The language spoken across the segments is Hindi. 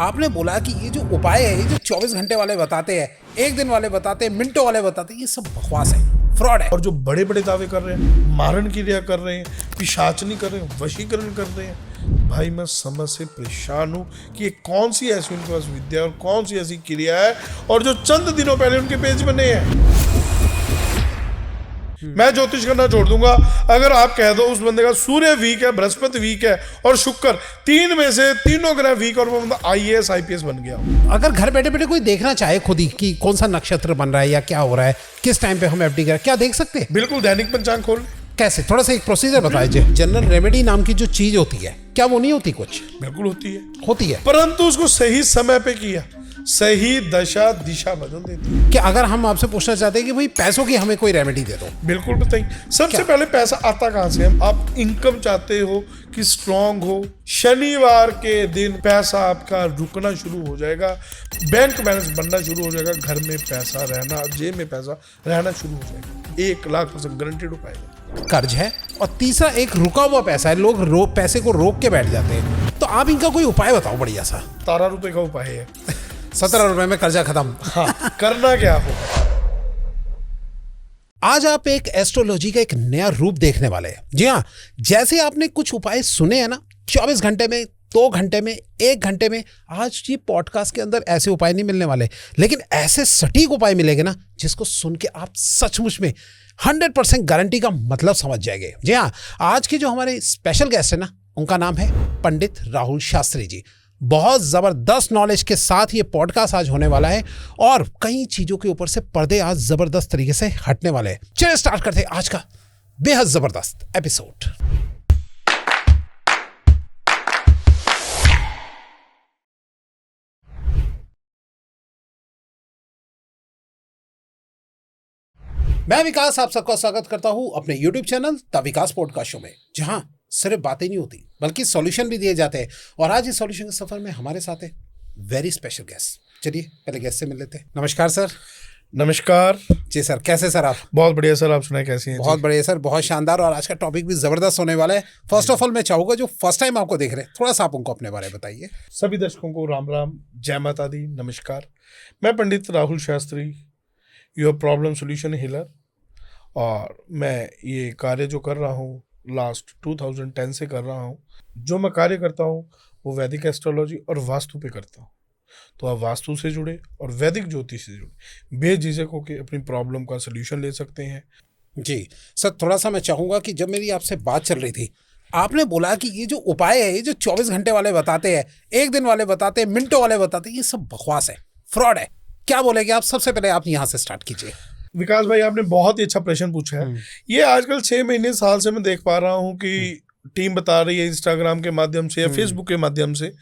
आपने बोला कि ये जो उपाय है, ये जो 24 घंटे वाले बताते हैं, एक दिन वाले बताते हैं, मिनटों वाले बताते हैं, ये सब बकवास है, फ्रॉड है। और जो बड़े बड़े दावे कर रहे हैं, मारण क्रिया कर रहे हैं, पिशाचनी कर रहे हैं, वशीकरण कर रहे हैं, भाई मैं समझ से परेशान हूँ कि ये कौन सी ऐसी उनके पास विद्या और कौन सी ऐसी क्रिया है और जो चंद दिनों पहले उनके पेज बने हैं। मैं ज्योतिष करना छोड़ दूंगा अगर आप कह दो उस बंदे का सूर्य वीक है, बृहस्पति वीक है और शुक्र, तीन में से तीनों ग्रह वीक और वो बंदा IAS IPS बन गया। अगर घर बैठे बैठे कोई देखना चाहे खुद ही कि कौन सा नक्षत्र बन रहा है या क्या हो रहा है, किस टाइम पे हम FD करें, क्या देख सकते हैं? बिल्कुल, दैनिक पंचांग खोल। कैसे? थोड़ा सा एक प्रोसीजर बताइए। जनरल रेमेडी नाम की जो चीज होती है, क्या वो नहीं होती? कुछ बिल्कुल होती है, परंतु उसको सही समय पे किया, सही दशा दिशा बदल देती है। कि अगर हम आपसे पूछना चाहते हैं कि भाई पैसों की हमें कोई रेमेडी दे दो, बिल्कुल बताइए। सबसे पहले पैसा आता कहाँ से है? आप इनकम चाहते हो कि स्ट्रांग हो, शनिवार के दिन पैसा आपका रुकना शुरू हो जाएगा, बैंक बैलेंस बनना शुरू हो जाएगा, घर में पैसा रहना, जेब में पैसा रहना शुरू हो जाएगा। 1,00,000% गारंटीड उपाय है। कर्ज है और तीसरा एक रुका हुआ पैसा है, लोग पैसे को रोक के बैठ जाते हैं। तो आप इनका कोई उपाय बताओ बढ़िया सा। 17 रुपए का उपाय है। 17 रुपए में कर्जा खत्म। हाँ, करना क्या हो? आज आप एक एस्ट्रोलॉजी का एक नया रूप देखने वाले हैं। जी हाँ, जैसे आपने कुछ उपाय सुने हैं ना, 24 घंटे में, 2 घंटे में, 1 घंटे में, आज ये पॉडकास्ट के अंदर ऐसे उपाय नहीं मिलने वाले, लेकिन ऐसे सटीक उपाय मिलेंगे ना जिसको सुन के आप सचमुच में 100% गारंटी का मतलब समझ जाएंगे। जी हाँ, आज के जो हमारे स्पेशल गेस्ट है ना, उनका नाम है पंडित राहुल शास्त्री जी। बहुत जबरदस्त नॉलेज के साथ ये पॉडकास्ट आज होने वाला है और कई चीजों के ऊपर से पर्दे आज जबरदस्त तरीके से हटने वाले हैं। चलिए स्टार्ट करते हैं आज का बेहद जबरदस्त एपिसोड। मैं विकास आप सबका स्वागत करता हूं अपने YouTube channel the Vikas podcast show में, जहां सिर्फ बातें नहीं होती बल्कि सॉल्यूशन भी दिए जाते हैं। और आज इस सॉल्यूशन के सफर में हमारे साथ है वेरी स्पेशल गेस्ट। चलिए पहले गेस्ट से मिल लेते हैं। नमस्कार सर। नमस्कार जी सर, कैसे सर आप? बहुत बढ़िया सर, आप सुनाए कैसे हैं? बहुत बढ़िया सर, बहुत शानदार। और आज का टॉपिक भी जबरदस्त होने वाला है। फर्स्ट ऑफ ऑल मैं चाहूंगा जो फर्स्ट टाइम आपको देख रहे हैं, थोड़ा सा आप उनको अपने बारे में बताइए। सभी दर्शकों को राम राम, जय माता दी, नमस्कार। मैं Pandit Rahul Shastri, your problem solution healer, और मैं ये कार्य जो कर रहा हूँ लास्ट 2010 से कर रहा हूँ। जो मैं कार्य करता हूँ वो वैदिक एस्ट्रोलॉजी और वास्तु पे करता हूँ। तो आप वास्तु से जुड़े और वैदिक ज्योतिष से जुड़े बेझिझक होकर अपनी प्रॉब्लम का सलूशन ले सकते हैं। जी सर, थोड़ा सा मैं चाहूँगा कि जब मेरी आपसे बात चल रही थी, आपने बोला कि ये जो उपाय है, ये जो 24 घंटे वाले बताते हैं, एक दिन वाले बताते हैं, मिनटों वाले बताते हैं, ये सब बकवास है, फ्रॉड है। क्या बोलेंगे आप? सबसे पहले आप यहाँ से स्टार्ट कीजिए। विकास भाई, आपने बहुत ही अच्छा प्रश्न पूछा है। ये आजकल 6 महीने साल से मैं देख पा रहा हूँ कि टीम बता रही है इंस्टाग्राम के माध्यम से या फेसबुक के माध्यम से,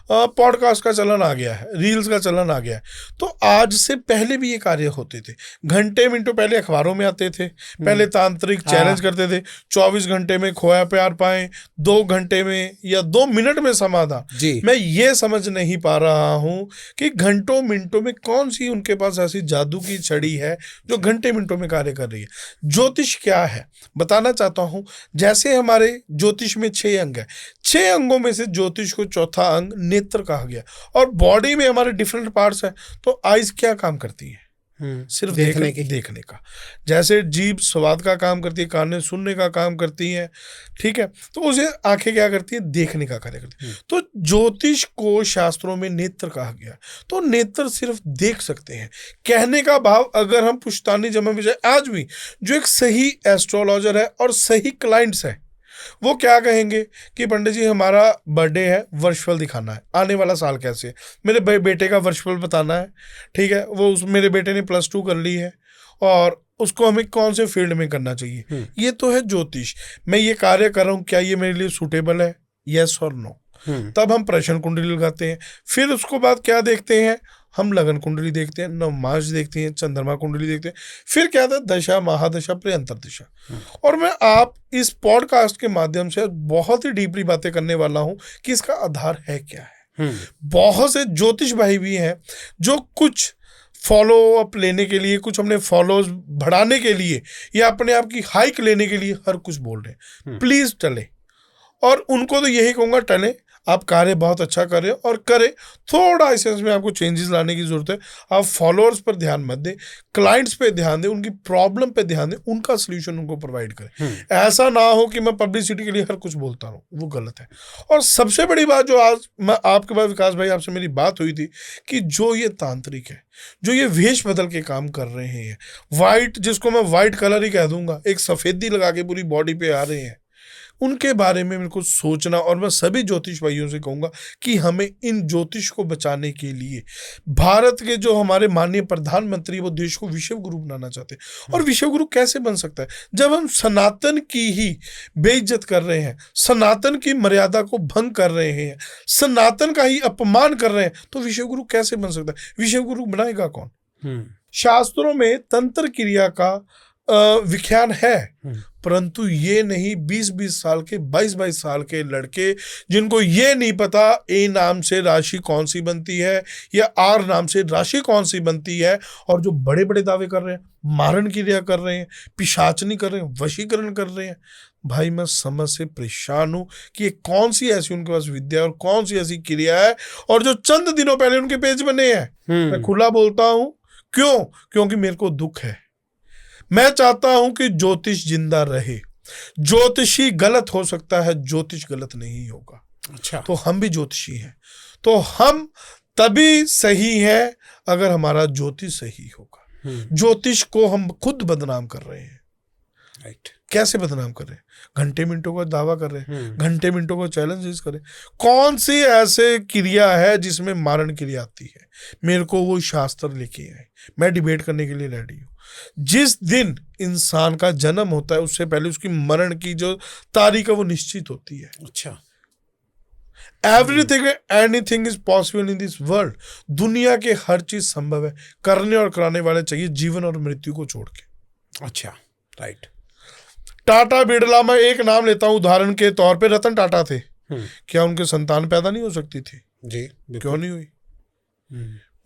पॉडकास्ट का चलन आ गया है, रील्स का चलन आ गया है। तो आज से पहले भी ये कार्य होते थे। घंटे मिनटों पहले अखबारों में आते थे, पहले तांत्रिक चैलेंज करते थे, 24 घंटे में खोया प्यार पाएं, 2 घंटे में या 2 मिनट में समाधान। मैं ये समझ नहीं पा रहा हूँ कि घंटों मिनटों में कौन सी उनके पास ऐसी जादू की छड़ी है जो घंटे मिनटों में कार्य कर रही है। ज्योतिष क्या है बताना चाहता हूँ। जैसे हमारे ज्योतिष में 6 अंग है, 6 अंगों में से ज्योतिष को चौथा अंग नेत्र कहा गया। और बॉडी में हमारे डिफरेंट पार्ट्स हैं। तो आइज क्या काम करती है? सिर्फ देखने का। जैसे जीभ स्वाद का काम करती है, कानें सुनने का काम करती हैं, ठीक है, तो उसे आंखें क्या करती है? देखने का कार्य करती है। तो ज्योतिष को शास्त्रों में नेत्र कहा गया। तो नेत्र सिर्फ देख सकते हैं। कहने का भाव, अगर हम पुश्तैनी जमा विजय आज भी जो एक सही एस्ट्रोलॉजर है और सही क्लाइंट्स है, वो क्या कहेंगे कि पंडित जी हमारा बर्थडे है, वर्षफल दिखाना है, आने वाला साल कैसे है, मेरे बेटे का वर्षफल बताना है, ठीक है, वो मेरे बेटे ने +2 कर ली है और उसको हमें कौन से फील्ड में करना चाहिए। ये तो है ज्योतिष। मैं ये कार्य कर रहा हूँ, क्या ये मेरे लिए सूटेबल है? यस और नो। तब हम प्रश्न कुंडली लगाते हैं। फिर उसको बाद क्या देखते हैं? हम लगन कुंडली देखते हैं, नवमास देखते हैं, चंद्रमा कुंडली देखते हैं। फिर क्या था? दशा, महादशा, प्रियंतर दिशा। और मैं आप इस पॉडकास्ट के माध्यम से बहुत ही डीपली बातें करने वाला हूं कि इसका आधार है क्या है। बहुत से ज्योतिष भाई भी हैं जो कुछ फॉलो अप लेने के लिए, कुछ अपने फॉलोअर्स बढ़ाने के लिए या अपने आप की हाइक लेने के लिए हर कुछ बोल रहे हैं। प्लीज टले। और उनको तो यही कहूंगा, टले। आप कार्य बहुत अच्छा करें और करें, थोड़ा इस सेंस में आपको चेंजेस लाने की जरूरत है। आप फॉलोअर्स पर ध्यान मत दें, क्लाइंट्स पे ध्यान दें, उनकी प्रॉब्लम पे ध्यान दें, उनका सोल्यूशन उनको प्रोवाइड करें। ऐसा ना हो कि मैं पब्लिसिटी के लिए हर कुछ बोलता रहूं, वो गलत है। और सबसे बड़ी बात जो आज मैं आपके पास विकास भाई आपसे मेरी बात हुई थी कि जो ये तांत्रिक है, जो ये वेश बदल के काम कर रहे हैं, वाइट, जिसको मैं वाइट कलर ही कह दूंगा, एक सफेदी लगा के पूरी बॉडी पे आ रहे हैं, उनके बारे में मेरे को सोचना। और मैं सभी ज्योतिष भाइयों से कहूंगा कि हमें इन ज्योतिष को बचाने के लिए भारत के जो हमारे माननीय प्रधानमंत्री, वो देश को विश्व गुरु बनाना चाहते हैं। और विश्व गुरु कैसे बन सकता है जब हम सनातन की ही बेइज्जत कर रहे हैं, सनातन की मर्यादा को भंग कर रहे हैं, सनातन का ही अपमान कर रहे हैं, तो विश्व गुरु कैसे बन सकता है? विश्व गुरु बनाएगा कौन? शास्त्रों में तंत्र क्रिया का विख्यान है, परंतु ये नहीं 20-20 साल के, 22-22 साल के लड़के जिनको ये नहीं पता ए नाम से राशि कौन सी बनती है या आर नाम से राशि कौन सी बनती है, और जो बड़े बड़े दावे कर रहे हैं, मारण क्रिया कर रहे हैं, पिशाचनी कर रहे हैं, वशीकरण कर रहे हैं। भाई मैं समझ से परेशान हूं कि ये कौन सी ऐसी उनके पास विद्या और कौन सी ऐसी क्रिया है, और जो चंद दिनों पहले उनके पेज बने हैं। मैं खुला बोलता हूं, क्यों? क्योंकि मेरे को दुख है। मैं चाहता हूं कि ज्योतिष जिंदा रहे। ज्योतिषी गलत हो सकता है, ज्योतिष गलत नहीं होगा। अच्छा, तो हम भी ज्योतिषी हैं, तो हम तभी सही हैं अगर हमारा ज्योतिष सही होगा। ज्योतिष को हम खुद बदनाम कर रहे हैं। राइट। कैसे बदनाम कर रहे हैं? घंटे मिनटों का दावा कर रहे हैं, घंटे मिनटों को चैलेंजेस करें। कौन सी ऐसे क्रिया है जिसमें मारण क्रिया आती है? मेरे को वो शास्त्र लेके आए, मैं डिबेट करने के लिए रेडी हूँ। जिस दिन इंसान का जन्म होता है उससे पहले उसकी मरण की जो तारीख है वो निश्चित होती है। अच्छा, everything anything is possible in this world. दुनिया के हर चीज संभव है, करने और कराने वाले चाहिए, जीवन और मृत्यु को छोड़ के। अच्छा, राइट। टाटा बिरला, मैं एक नाम लेता हूं उदाहरण के तौर पे, रतन टाटा थे। क्या उनके संतान पैदा नहीं हो सकती थी? जी, क्यों नहीं हुई?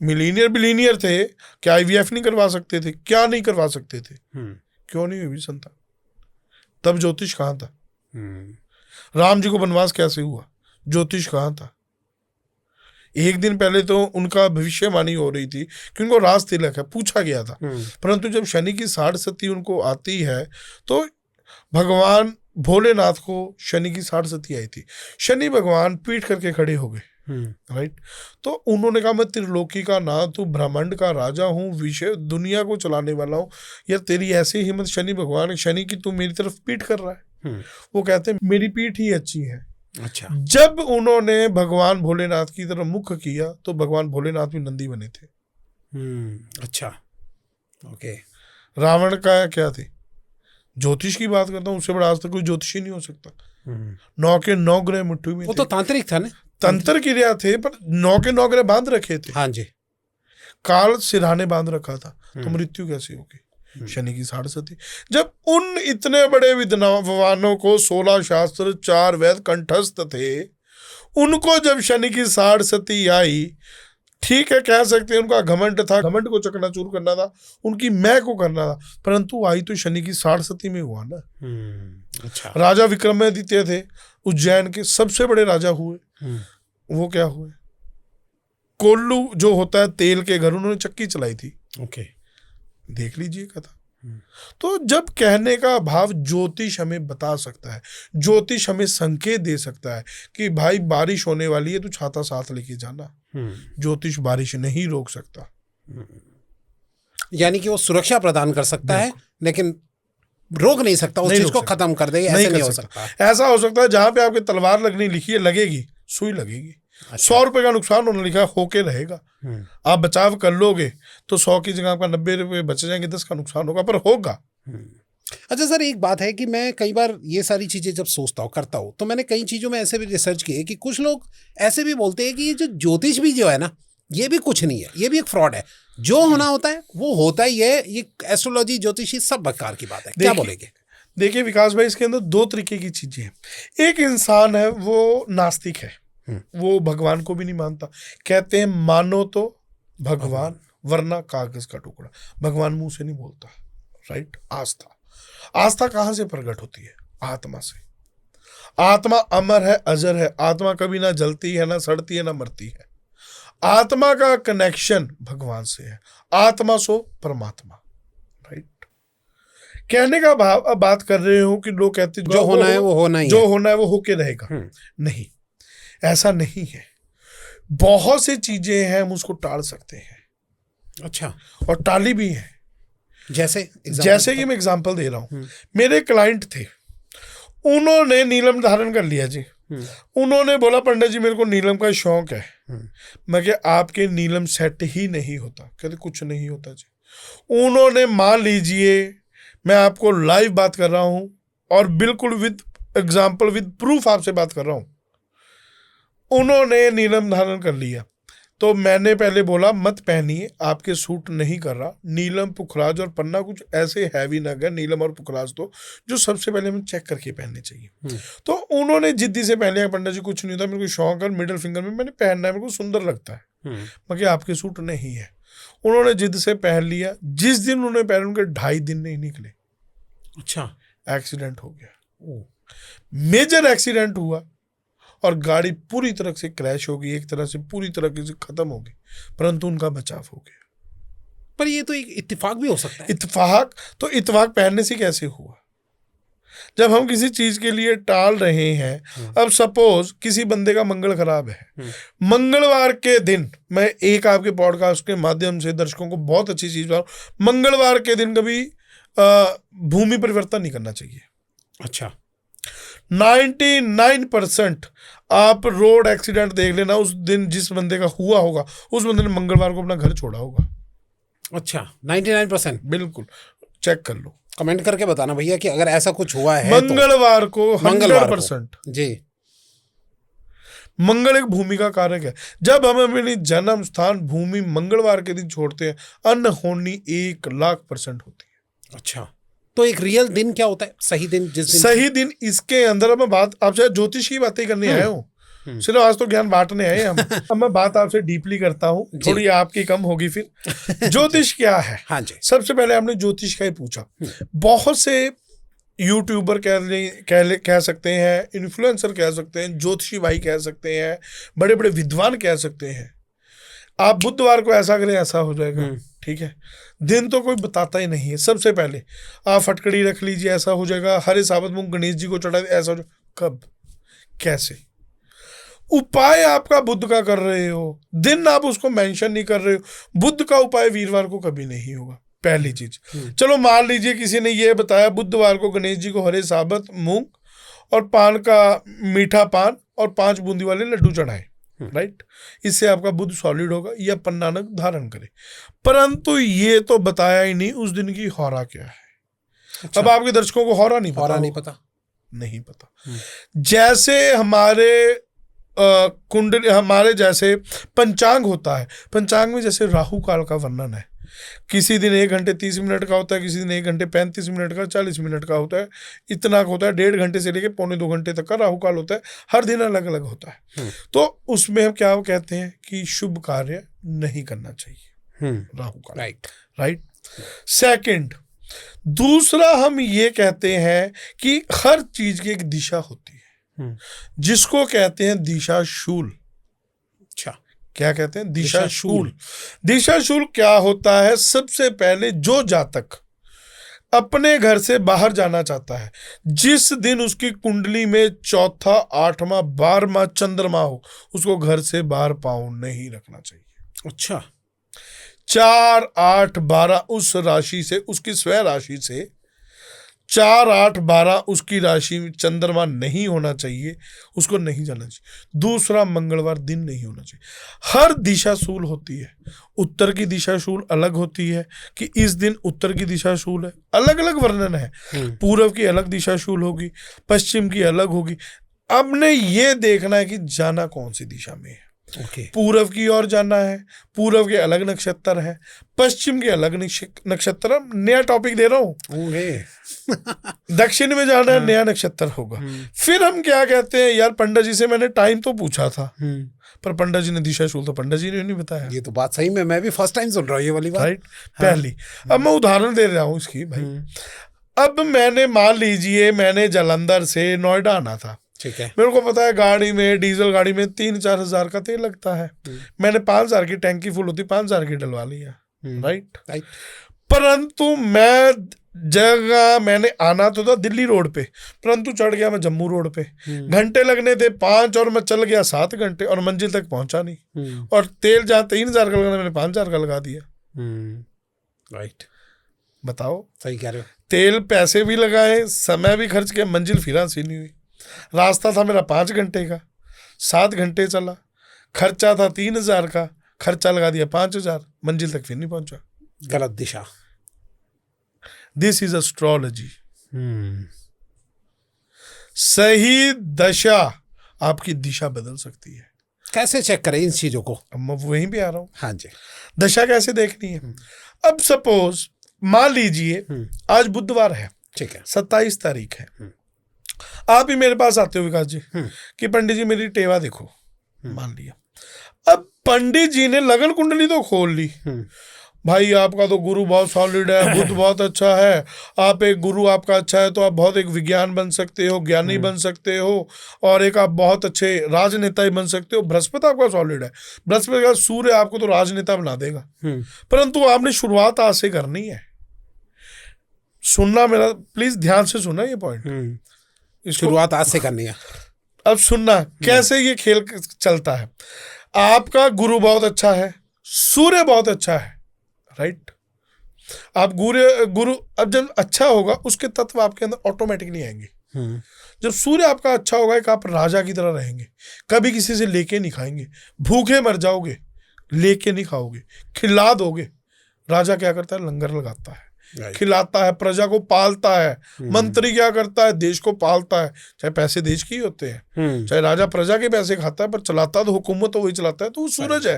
मिलीनियर बिलीनियर थे, क्या आईवीएफ नहीं करवा सकते थे? क्या नहीं करवा सकते थे? क्यों नहीं हुई संतान? तब ज्योतिष कहाँ था? राम जी को वनवास कैसे हुआ? ज्योतिष कहाँ था? एक दिन पहले तो उनका भविष्यवाणी हो रही थी कि उनको राज तिलक है, पूछा गया था। परंतु जब शनि की 60 उनको आती है तो भगवान भोलेनाथ को शनि की 60 आई थी। शनि भगवान पीठ करके खड़े हो गए, राइट। तो उन्होंने कहा मैं त्रिलोकी का नाथ हूँ, ब्रह्मांड का राजा हूँ, विषय दुनिया को चलाने वाला हूँ। यार तेरी ऐसी हिम्मत शनि भगवान, शनि की तू मेरी तरफ पीठ कर रहा है? वो कहते हैं मेरी पीठ ही अच्छी है। अच्छा। जब उन्होंने भगवान भोलेनाथ की तरफ मुख किया तो भगवान भोलेनाथ भी नंदी बने थे। अच्छा, ओके। रावण का क्या थे? ज्योतिष की बात करता हूँ, उससे बड़ा आज तक कोई ज्योतिषी नहीं हो सकता। 9 के 9 ग्रह मुट्ठी में वो थे। तो तांत्रिक था ना, तंत्र क्रिया थे, पर 9 के 9 ग्रह बांध रखे थे। हाँ जी। काल सिरहाने बांध रखा था, तो मृत्यु कैसे होगी? शनि की 60। जब उन इतने बड़े विद्वानों को 16 शास्त्र 4 वेद कंठस्थ थे, उनको जब शनि की 60 आई, ठीक है कह सकते हैं उनका घमंड था, घमंड को चकनाचूर करना था, उनकी मैं को करना था, परंतु आई तो शनि की 60 में हुआ ना। अच्छा। राजा विक्रमादित्य थे, उज्जैन के सबसे बड़े राजा हुए। वो क्या हुए? कोल्लू जो होता है तेल के घर, उन्होंने चक्की चलाई थी। ओके, देख लीजिए कथा। तो जब कहने का भाव, ज्योतिष हमें बता सकता है, ज्योतिष हमें संकेत दे सकता है कि भाई बारिश होने वाली है, तू छाता साथ लेके जाना। ज्योतिष बारिश नहीं रोक सकता। यानी कि वो सुरक्षा प्रदान कर सकता है लेकिन रोक नहीं सकता, उस चीज को खत्म कर देगा, ऐसे नहीं हो सकता। ऐसा हो सकता है जहां पे आपके तलवार लगनी लिखी है, लगेगी, सुई लगेगी। 100 रुपए का नुकसान होने लिखा होके रहेगा। आप बचाव कर लोगे तो 100 की जगह आपका 90 रुपए बच जाएंगे, 10 का नुकसान होगा, पर होगा। अच्छा सर, एक बात है कि मैं कई बार ये सारी चीजें जब सोचता हूँ, करता हूँ, तो मैंने कई चीजों में ऐसे भी रिसर्च की है कि कुछ लोग ऐसे भी बोलते हैं कि ये जो ज्योतिष भी जो है ना, ये भी कुछ नहीं है, ये भी एक फ्रॉड है। जो होना होता है वो होता ही है। ये एस्ट्रोलॉजी, ज्योतिषी सब बेकार की बात है। क्या बोलेंगे? देखिए विकास भाई, इसके अंदर 2 तरीके की चीजें हैं। एक इंसान है वो नास्तिक है, वो भगवान को भी नहीं मानता। कहते हैं मानो तो भगवान, वरना कागज का टुकड़ा। भगवान मुंह से नहीं बोलता, राइट। आस्था, आस्था कहाँ से प्रकट होती है? आत्मा से। आत्मा अमर है, अजर है। आत्मा कभी ना जलती है, ना सड़ती है, ना मरती है। आत्मा का कनेक्शन भगवान से है। आत्मा सो परमात्मा, राइट। कहने का भाव, अब बात कर रहे हो कि लोग कहते जो होना है वो होना ही जो है। होना है वो होके रहेगा। नहीं, ऐसा नहीं है। बहुत सी चीजें हैं हम उसको टाल सकते हैं, अच्छा, और टाली भी है। जैसे कि मैं एग्जांपल दे रहा हूँ, मेरे क्लाइंट थे, उन्होंने नीलम धारण कर लिया जी। उन्होंने बोला पंडित जी मेरे को नीलम का शौक है। मैं क्या आपके नीलम सेट ही नहीं होता? कहते कुछ नहीं होता जी। उन्होंने, मान लीजिए मैं आपको लाइव बात कर रहा हूं और बिल्कुल विद एग्जांपल, विद प्रूफ आपसे बात कर रहा हूं, उन्होंने नीलम धारण कर लिया। तो मैंने पहले बोला मत पहनिए, आपके सूट नहीं कर रहा। नीलम, पुखराज और पन्ना कुछ ऐसे हैवी नग है, नीलम और पुखराज, तो जो सबसे पहले हमें चेक करके पहनने चाहिए। तो उन्होंने जिद्दी से पहन लिया, पंडित जी कुछ नहीं होता, मेरे को शौक है, मिडिल फिंगर में मैंने पहनना है, मेरे को सुंदर लगता है। मगर आपके सूट नहीं है। उन्होंने जिद से पहन लिया। जिस दिन उन्होंने पहन, उनके 2.5 दिन नहीं निकले, अच्छा, एक्सीडेंट हो गया। मेजर एक्सीडेंट हुआ और गाड़ी पूरी तरह से क्रैश हो गई, एक तरह से पूरी तरह से खत्म हो गई, परंतु उनका बचाव हो गया। पर ये तो एक इत्तेफाक भी हो सकता है। इत्तेफाक पहनने से कैसे हुआ? जब हम किसी चीज के लिए टाल रहे हैं, अब सपोज किसी बंदे का मंगल खराब है, मंगलवार के दिन, मैं एक आपके पॉडकास्ट के माध्यम से दर्शकों को बहुत अच्छी चीज बता रहा हूं, मंगलवार के दिन कभी भूमि परिवर्तन नहीं करना चाहिए। अच्छा, 99% आप रोड एक्सीडेंट देख लेना, उस दिन जिस बंदे का हुआ होगा, उस बंदे ने मंगलवार को अपना घर छोड़ा होगा। अच्छा, 99%? बिल्कुल, चेक कर लो, कमेंट करके बताना भैया कि अगर ऐसा कुछ हुआ है मंगलवार को 100%। जी, मंगल एक भूमि का कारक है। जब हम अपनी जन्म स्थान भूमि मंगलवार के दिन छोड़ते हैं, अनहोनी 1,00,000% होती है। अच्छा, तो एक रियल दिन क्या होता है? सही दिन, जिस दिन सही दिन, इसके अंदर मैं बात आपसे ज्योतिष की बातें करने आया हूँ, सिर्फ आज तो ज्ञान बांटने आए हम। अब मैं बात आपसे डीपली करता हूँ, थोड़ी आपकी कम होगी फिर। ज्योतिष क्या है? हाँ जी। सबसे पहले आपने ज्योतिष का ही पूछा। बहुत से यूट्यूबर कह सकते हैं, इन्फ्लुएंसर कह सकते हैं, ज्योतिषी भाई कह सकते हैं, बड़े बड़े विद्वान कह सकते हैं, आप बुधवार को ऐसा करें ऐसा हो जाएगा। ठीक है, दिन तो कोई बताता ही नहीं है। सबसे पहले आप फटकड़ी रख लीजिए, ऐसा हो जाएगा। हरे साबत मूंग गणेश जी को चढ़ा दे, ऐसा हो जाएगा। कब, कैसे? उपाय आपका बुध का कर रहे हो, दिन आप उसको मेंशन नहीं कर रहे हो। बुध का उपाय वीरवार को कभी नहीं होगा, पहली चीज। चलो मान लीजिए किसी ने ये बताया बुधवार को गणेश जी को हरे साबत मूंग और पान का, मीठा पान और 5 बूंदी वाले लड्डू चढ़ाए, राइट, इससे आपका बुध सॉलिड होगा, या पन्नानक धारण करे। परंतु ये तो बताया ही नहीं उस दिन की हौरा क्या है। अच्छा। अब आपके दर्शकों को हौरा नहीं पता। जैसे हमारे कुंडली, हमारे जैसे पंचांग होता है, पंचांग में जैसे राहु काल का वर्णन है। किसी दिन 1 घंटे 30 मिनट का होता है, किसी दिन 1 घंटे 35 मिनट का, 40 मिनट का होता है, इतना का होता है। 1.5 घंटे से लेके 1.25-2 घंटे तक का राहु काल होता है। हर दिन अलग अलग होता है। तो उसमें हम क्या कहते हैं कि शुभ कार्य नहीं करना चाहिए राहु काल, राइट। सेकंड, दूसरा हम ये कहते हैं कि हर चीज की एक दिशा होती है, जिसको कहते हैं दिशाशूल। अच्छा, क्या कहते हैं? दिशाशूल। दिशाशूल क्या होता है? सबसे पहले जो जातक अपने घर से बाहर जाना चाहता है, जिस दिन उसकी कुंडली में 4था, 8वां, 12वां चंद्रमा हो, उसको घर से बाहर पांव नहीं रखना चाहिए। अच्छा, 4, 8, 12 उस राशि से, उसकी स्वयं राशि से 4, 8, 12 उसकी राशि में चंद्रमा नहीं होना चाहिए, उसको नहीं जाना चाहिए। दूसरा, मंगलवार दिन नहीं होना चाहिए। हर दिशाशूल होती है। उत्तर की दिशाशूल अलग होती है कि इस दिन उत्तर की दिशाशूल है, अलग अलग वर्णन है। पूर्व की अलग दिशाशूल होगी, पश्चिम की अलग होगी। अब ने ये देखना है कि जाना कौन सी दिशा में है। पूर्व की ओर जाना है, पूर्व के अलग नक्षत्र है, पश्चिम के अलग नक्षत्र। नया टॉपिक दे रहा हूं। दक्षिण में जाना है, नया नक्षत्र होगा। फिर हम क्या कहते हैं, यार पंडित जी से मैंने टाइम तो पूछा था, पर पंडित जी ने दिशाशूल तो पंडित जी ने नहीं बताया। ये तो बात सही में मैं भी फर्स्ट टाइम सुन रहा हूँ ये वाली बात, राइट। पहली, अब मैं उदाहरण दे रहा हूँ इसकी भाई। अब मैंने, मान लीजिए मैंने जालंधर से नोएडा आना था, ठीक है। मेरे को पता है गाड़ी में, डीजल गाड़ी में 3-4 हज़ार का तेल लगता है, मैंने 5,000 की टैंकी फुल होती 5,000 की डलवा लिया, राइट। परंतु मैंने आना तो था दिल्ली रोड पे, परंतु चढ़ गया मैं जम्मू रोड पे, घंटे लगने थे 5 और मैं चल गया 7 घंटे और मंजिल तक पहुंचा नहीं, और तेल जहाँ 3,000 का लगाना मैंने 5,000 का लगा दिया, राइट। बताओ, सही कह रहे हो। तेल पैसे भी लगाए, समय भी खर्च किया, मंजिल फिर हासिल नहीं हुई। रास्ता था मेरा 5 घंटे का, 7 घंटे चला, खर्चा था 3,000 का, खर्चा लगा दिया 5,000, मंजिल तक फिर नहीं पहुंचा। गलत दिशा। This is astrology. सही दशा आपकी दिशा बदल सकती है। कैसे चेक करें इन चीजों को? अब मैं वहीं पे आ रहा हूँ। हाँ जी। दशा कैसे देखनी है? अब सपोज मान लीजिए आज बुधवार है, ठीक है, 27 तारीख है, आप ही मेरे पास आते हो विकास जी कि पंडित जी मेरी टेवा देखो, मान लिया। अब पंडित जी ने लगन कुंडली तो खोल ली, भाई आपका तो गुरु बहुत सॉलिड है, बुध बहुत अच्छा है, आप एक गुरु आपका अच्छा है तो आप बहुत एक विज्ञान बन सकते हो, ज्ञानी बन सकते हो, और एक आप बहुत अच्छे राजनेता ही बन सकते हो। बृहस्पति आपका सॉलिड है, बृहस्पति का सूर्य आपको तो राजनेता बना देगा, परंतु आपने शुरुआत आज से करनी है। सुनना मेरा, प्लीज ध्यान से सुनना ये पॉइंट, शुरुआत आज से करनी है। अब सुनना कैसे ये खेल चलता है। आपका गुरु बहुत अच्छा है, सूर्य बहुत अच्छा है, राइट। आप गुरु अब जब अच्छा होगा उसके तत्व आपके अंदर ऑटोमेटिक नहीं आएंगे। जब सूर्य आपका अच्छा होगा एक आप राजा की तरह रहेंगे, कभी किसी से लेके नहीं खाएंगे, भूखे मर जाओगे, लेके नहीं खाओगे, खिला दोगे। राजा क्या करता है? लंगर लगाता है, खिलाता है, प्रजा को पालता है। मंत्री क्या करता है? देश को पालता है। चाहे पैसे देश के ही होते हैं, चाहे राजा प्रजा के पैसे खाता है, पर चलाता तो हुकूमत तो वही चलाता है, तो वो सूरज है।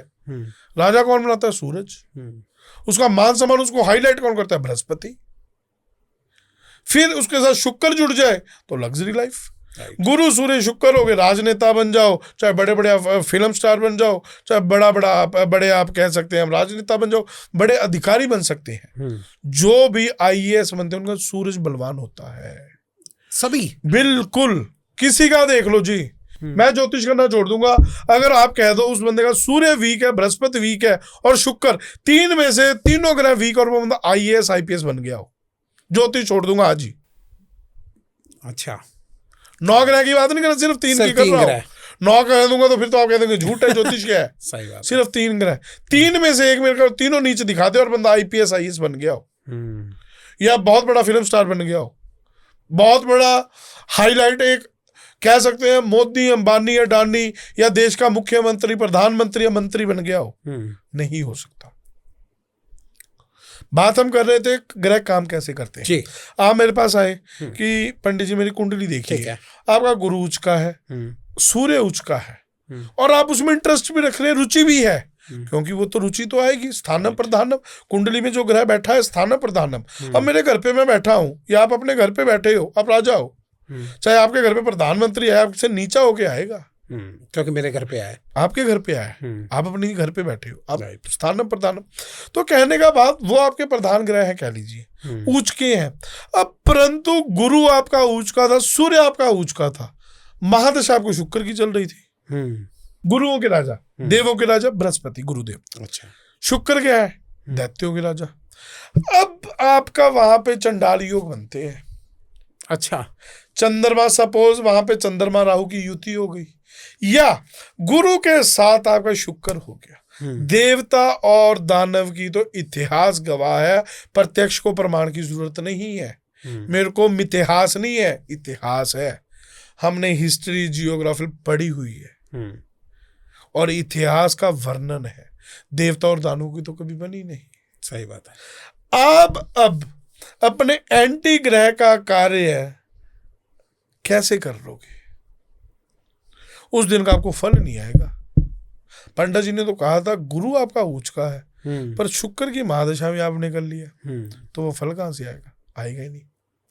राजा कौन बनाता है? सूरज। उसका मान सम्मान, उसको हाईलाइट कौन करता है? बृहस्पति। फिर उसके साथ शुक्र जुड़ जाए तो लग्जरी लाइफ। गुरु सूर्य शुक्र हो गए, राजनेता बन जाओ, चाहे बड़े बड़े फिल्म स्टार बन जाओ, चाहे बड़े आप कह सकते हैं हम राजनेता बन जाओ, बड़े अधिकारी बन सकते हैं। जो भी IAS बनते हैं उनका सूरज बलवान होता है, सभी, बिल्कुल। किसी का देख लो जी, मैं ज्योतिष करना छोड़ दूंगा, अगर आप कह दो उस बंदे का सूर्य वीक है, बृहस्पति वीक है और शुक्र, 3 में से तीनों ग्रह वीक और वो बंदा IAS IPS बन गया हो, ज्योतिष छोड़ दूंगा आज ही। अच्छा, 9 ग्रह की बात नहीं कर रहा, सिर्फ 3 की कर रहा हूं। 9 कह दूंगा तो फिर तो आप कह देंगे झूठ है, ज्योतिष क्या है। सही बात। सिर्फ 3 ग्रह, 3 में से एक मेरे को तीनों नीचे दिखा दे और बंदा IPS IAS बन गया हो, या बहुत बड़ा फिल्म स्टार बन गया हो, बहुत बड़ा हाईलाइट, एक कह सकते हैं मोदी, अंबानी, अडानी, या देश का मुख्यमंत्री, प्रधानमंत्री या मंत्री बन गया हो, नहीं हो सकता। बात हम कर रहे थे ग्रह काम कैसे करते हैं जी। आप मेरे पास आए कि पंडित जी मेरी कुंडली देखिए, आपका गुरु उच्च का है, सूर्य उच्च का है, और आप उसमें इंटरेस्ट भी रख रहे हैं, रुचि भी है, क्योंकि वो तो रुचि तो आएगी। स्थानम प्रधानम, कुंडली में जो ग्रह बैठा है स्थानम प्रधानम। अब मेरे घर पे मैं बैठा हूँ या आप अपने घर पे बैठे हो, आप राजा हो, चाहे आपके घर पे प्रधानमंत्री है, आपसे नीचा होके आएगा, क्योंकि मेरे घर पे आए, आपके घर पे आए, आप अपने घर पे बैठे हो, आप स्थानम प्रधानम। तो कहने का बात, वो आपके प्रधान ग्रह है, कह लीजिए उच्च के हैं। अब परंतु गुरु आपका उच्च का था, सूर्य आपका उच्च का था, महादशा आपको शुक्र की चल रही थी। गुरुओं के राजा, देवों के राजा बृहस्पति, गुरुदेव। अच्छा, शुक्र क्या है? दैत्यों के राजा। अब आपका वहां पे चंडाल योग बनते हैं। अच्छा, चंद्रमा, सपोज वहां पे चंद्रमा राहु की युति हो गई, या गुरु के साथ आपका शुक्र हो गया। देवता और दानव की तो इतिहास गवाह है, प्रत्यक्ष को प्रमाण की जरूरत नहीं है। मेरे को मितिहास नहीं है, इतिहास है। हमने हिस्ट्री, जियोग्राफी पढ़ी हुई है और इतिहास का वर्णन है। देवता और दानवों की तो कभी बनी नहीं। सही बात है। आप अब अपने एंटी ग्रह का कार्य कैसे कर लोगे? उस दिन का आपको फल नहीं आएगा। पंडित जी ने तो कहा था गुरु आपका उच्च का है, पर शुक्र की महादशा में आपने कर लिया, तो वो फल कहां से आएगा? आएगा ही नहीं।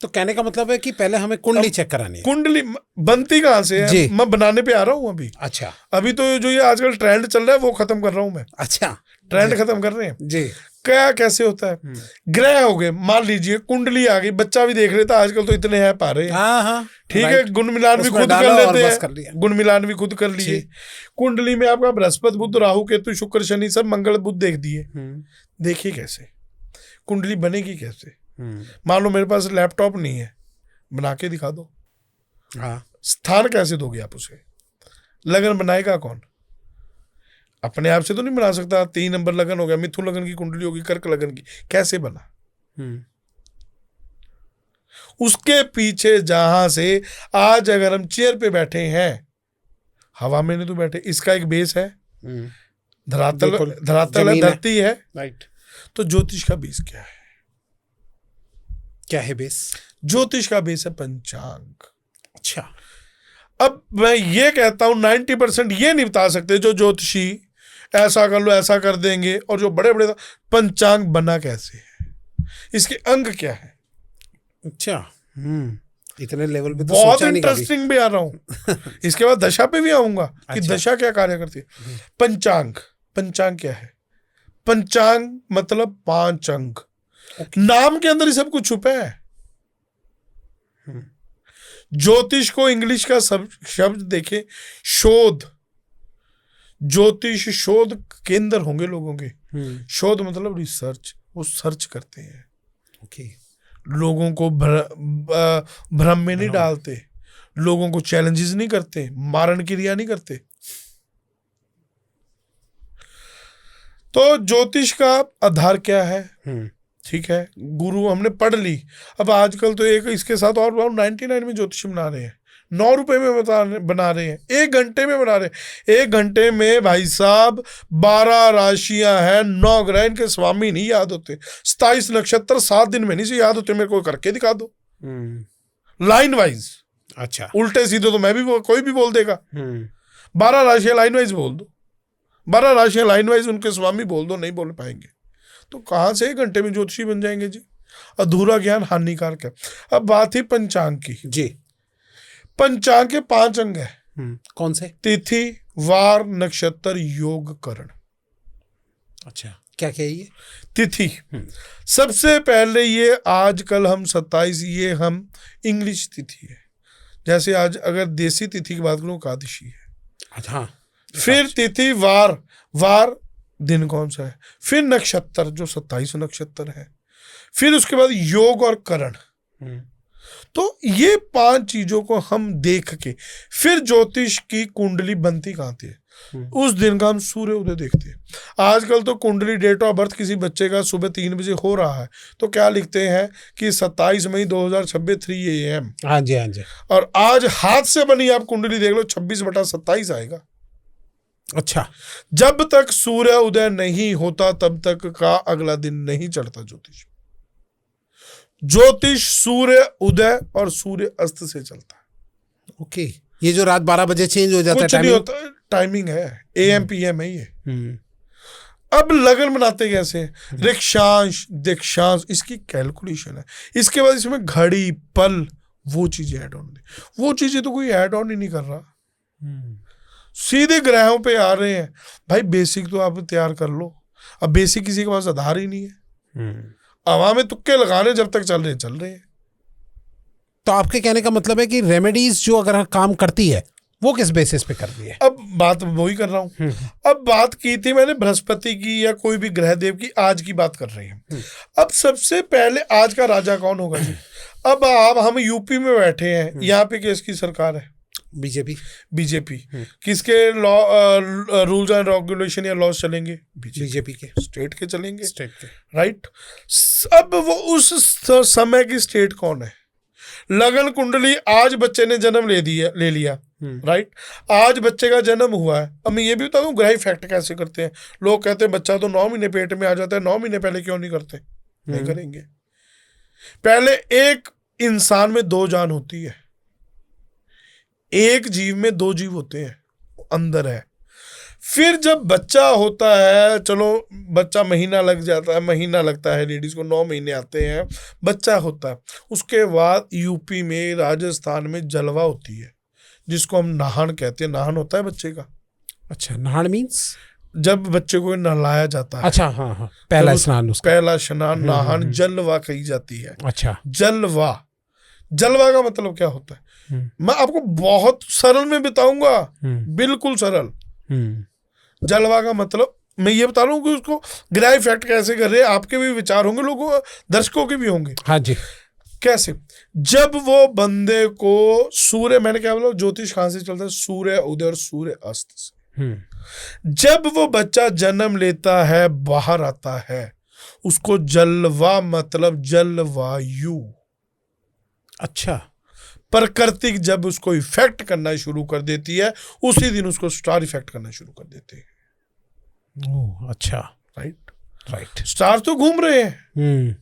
तो कहने का मतलब है कि पहले हमें कुंडली चेक करानी है। कुंडली बनती कहां से है? मैं बनाने पे आ रहा हूं अभी। अच्छा, अभी तो जो ये आजकल ट्रेंड चल रहा है वो खत्म कर रहा हूं मैं। अच्छा, ट्रेंड खत्म कर रहे हैं जी। क्या कैसे होता है, ग्रह हो गए, मान लीजिए कुंडली आ गई, बच्चा भी देख लेता, आजकल तो इतने हैं पारे, ठीक है, गुण मिलान भी खुद कर लेते हैं, गुण मिलान भी खुद कर लिए। कुंडली में आपका बृहस्पति बुध राहु केतु शुक्र शनि सब मंगल बुध देख दिए, देखिए कैसे कुंडली बनेगी कैसे। मान लो मेरे पास लैपटॉप नहीं है, बना के दिखा दो, स्थान कैसे दोगे आप उसे, लगन बनाएगा कौन, अपने आप से तो नहीं बना सकता। 3 नंबर लगन हो गया, मिथुन लगन की कुंडली होगी, कर्क लगन की, कैसे बना, उसके पीछे जहां से आज अगर हम चेयर पे बैठे हैं, हवा में नहीं तो बैठे, इसका एक बेस है, धरातल है, धरती है, राइट। तो ज्योतिष का बेस क्या है, क्या है बेस? ज्योतिष का बेस है पंचांग। अच्छा, अब मैं ये कहता हूं 90% ये नहीं बता सकते जो ज्योतिषी ऐसा कर लो ऐसा कर देंगे, और जो बड़े बड़े पंचांग बना कैसे है, इसके अंग क्या है। अच्छा, इतने लेवल पे तो बहुत सोचा नहीं इंटरेस्टिंग भी आ रहा हूं। इसके बाद दशा पे भी आऊंगा कि दशा क्या कार्य करती है। पंचांग, पंचांग क्या है, पंचांग मतलब 5 अंग, नाम के अंदर ही सब कुछ छुपा है। ज्योतिष को इंग्लिश का शब्द देखे, शोध, ज्योतिष शोध केंद्र होंगे लोगों के, शोध मतलब रिसर्च, वो सर्च करते हैं, ओके, लोगों को भ्रम में नहीं डालते, लोगों को चैलेंजेस नहीं करते, मारण क्रिया नहीं करते। तो ज्योतिष का आधार क्या है, ठीक है, गुरु हमने पढ़ ली। अब आजकल तो एक इसके साथ और 99 में ज्योतिष बना रहे हैं, 9 रुपए में बना रहे हैं, 1 घंटे में बना रहे हैं। 1 घंटे में भाई साहब 12 राशियां हैं, 9 ग्रह, इनके स्वामी नहीं याद होते, 27 नक्षत्र 7 दिन में नहीं से याद होते, मेरे को करके दिखा दो लाइन वाइज। अच्छा, उल्टे सीधे तो मैं भी कोई भी बोल देगा। 12 राशियां लाइन वाइज बोल दो, 12 राशियां लाइन वाइज उनके स्वामी बोल दो, नहीं बोल पाएंगे तो कहाँ से 1 घंटे में ज्योतिषी बन जाएंगे जी। अधूरा ज्ञान हानिकारक है। अब बात ही पंचांग की जी। पंचांग के 5 अंग है, कौन से? तिथि, वार, नक्षत्र, योग, करण। अच्छा, क्या क्या है ये? तिथि सबसे पहले, ये आजकल हम 27, ये हम इंग्लिश तिथि है, जैसे आज अगर देसी तिथि की बात करूं एकादशी है। अच्छा, फिर तिथि, वार, वार दिन कौन सा है, फिर नक्षत्र जो 27 नक्षत्र है, फिर उसके बाद योग और करण। तो ये 5 चीजों को हम देख के फिर ज्योतिष की कुंडली बनती कहाँ थी, उस दिन का हम सूर्य उदय देखते हैं। आजकल तो कुंडली डेट ऑफ बर्थ किसी बच्चे का सुबह 3 बजे हो रहा है तो क्या लिखते हैं कि 27 मई 2026 3 AM। हाँ जी, हाँ जी। और आज हाथ से बनी आप कुंडली देख लो, 26/27 आएगा। अच्छा, जब तक सूर्य उदय नहीं होता तब तक का अगला दिन नहीं चढ़ता ज्योतिष। ज्योतिष सूर्य उदय और सूर्य अस्त से चलता है। ओके, ये जो रात 12 बजे चेंज हो जाता है, कुछ नहीं होता, टाइमिंग है, AM PM है ये। अब लगन बनाते कैसे, रिक्षांश दीक्षांश, इसकी कैलकुलेशन है। इसके बाद इसमें घड़ी पल वो चीजें ऐड ऑन, वो चीजें तो कोई ऐड ऑन ही नहीं कर रहा, सीधे ग्रहों पे आ रहे हैं। भाई बेसिक तो आप तैयार कर लो, अब बेसिक किसी के पास आधार ही नहीं है, हवा में तुक्के लगाने जब तक चल रहे हैं। तो आपके कहने का मतलब है कि रेमेडीज जो अगर काम करती है वो किस बेसिस पे करती है? अब बात वही कर रहा हूं। अब बात की थी मैंने बृहस्पति की या कोई भी ग्रह देव की, आज की बात कर रहे हैं। अब सबसे पहले आज का राजा कौन होगा जी? अब हम यूपी में बैठे हैं, यहाँ पे किसकी सरकार है? बीजेपी। किसके लॉ रूल्स एंड रेगुलेशन या लॉज चलेंगे? बीजेपी के, स्टेट के चलेंगे, स्टेट के, राइट। अब वो उस समय की स्टेट कौन है? लगन कुंडली, आज बच्चे ने जन्म ले लिया, राइट, आज बच्चे का जन्म हुआ है। अब मैं ये भी बता दूं ग्रह इफेक्ट कैसे करते हैं। लोग कहते हैं बच्चा तो 9 महीने पेट में आ जाता है, 9 महीने पहले क्यों नहीं करते? नहीं करेंगे। पहले एक इंसान में 2 जान होती है, एक जीव में 2 जीव होते हैं, अंदर है। फिर जब बच्चा होता है, चलो बच्चा महीना लग जाता है, महीना लगता है, लेडीज को 9 महीने आते हैं, बच्चा होता है। उसके बाद यूपी में, राजस्थान में जलवा होती है, जिसको हम नहान कहते हैं। नहान होता है बच्चे का। अच्छा, नहान मीन्स जब बच्चे को नहलाया जाता है, अच्छा, हाँ हाँ, पहला स्नान उसका, पहला स्नान, नहान, जलवा कही जाती है। अच्छा, जलवा, जलवा का मतलब क्या होता है? मैं आपको बहुत सरल में बताऊंगा, बिल्कुल सरल। जलवा का मतलब मैं ये बता रहा हूँ कि उसको ग्रह इफेक्ट कैसे कर रहे हैं, आपके भी विचार होंगे, लोगों दर्शकों के भी होंगे। हाँ जी। कैसे? जब वो बंदे को सूर्य, मैंने क्या बोला, ज्योतिष कहां से चलता है? सूर्य उदय और सूर्य अस्त से। जब वो बच्चा जन्म लेता है, बाहर आता है, उसको जलवा मतलब जलवायु। अच्छा, प्रकृति जब उसको इफेक्ट करना शुरू कर देती है, उसी दिन उसको स्टार इफेक्ट करना शुरू कर देते हैं। ओह, अच्छा, राइट राइट। स्टार तो घूम रहे हैं,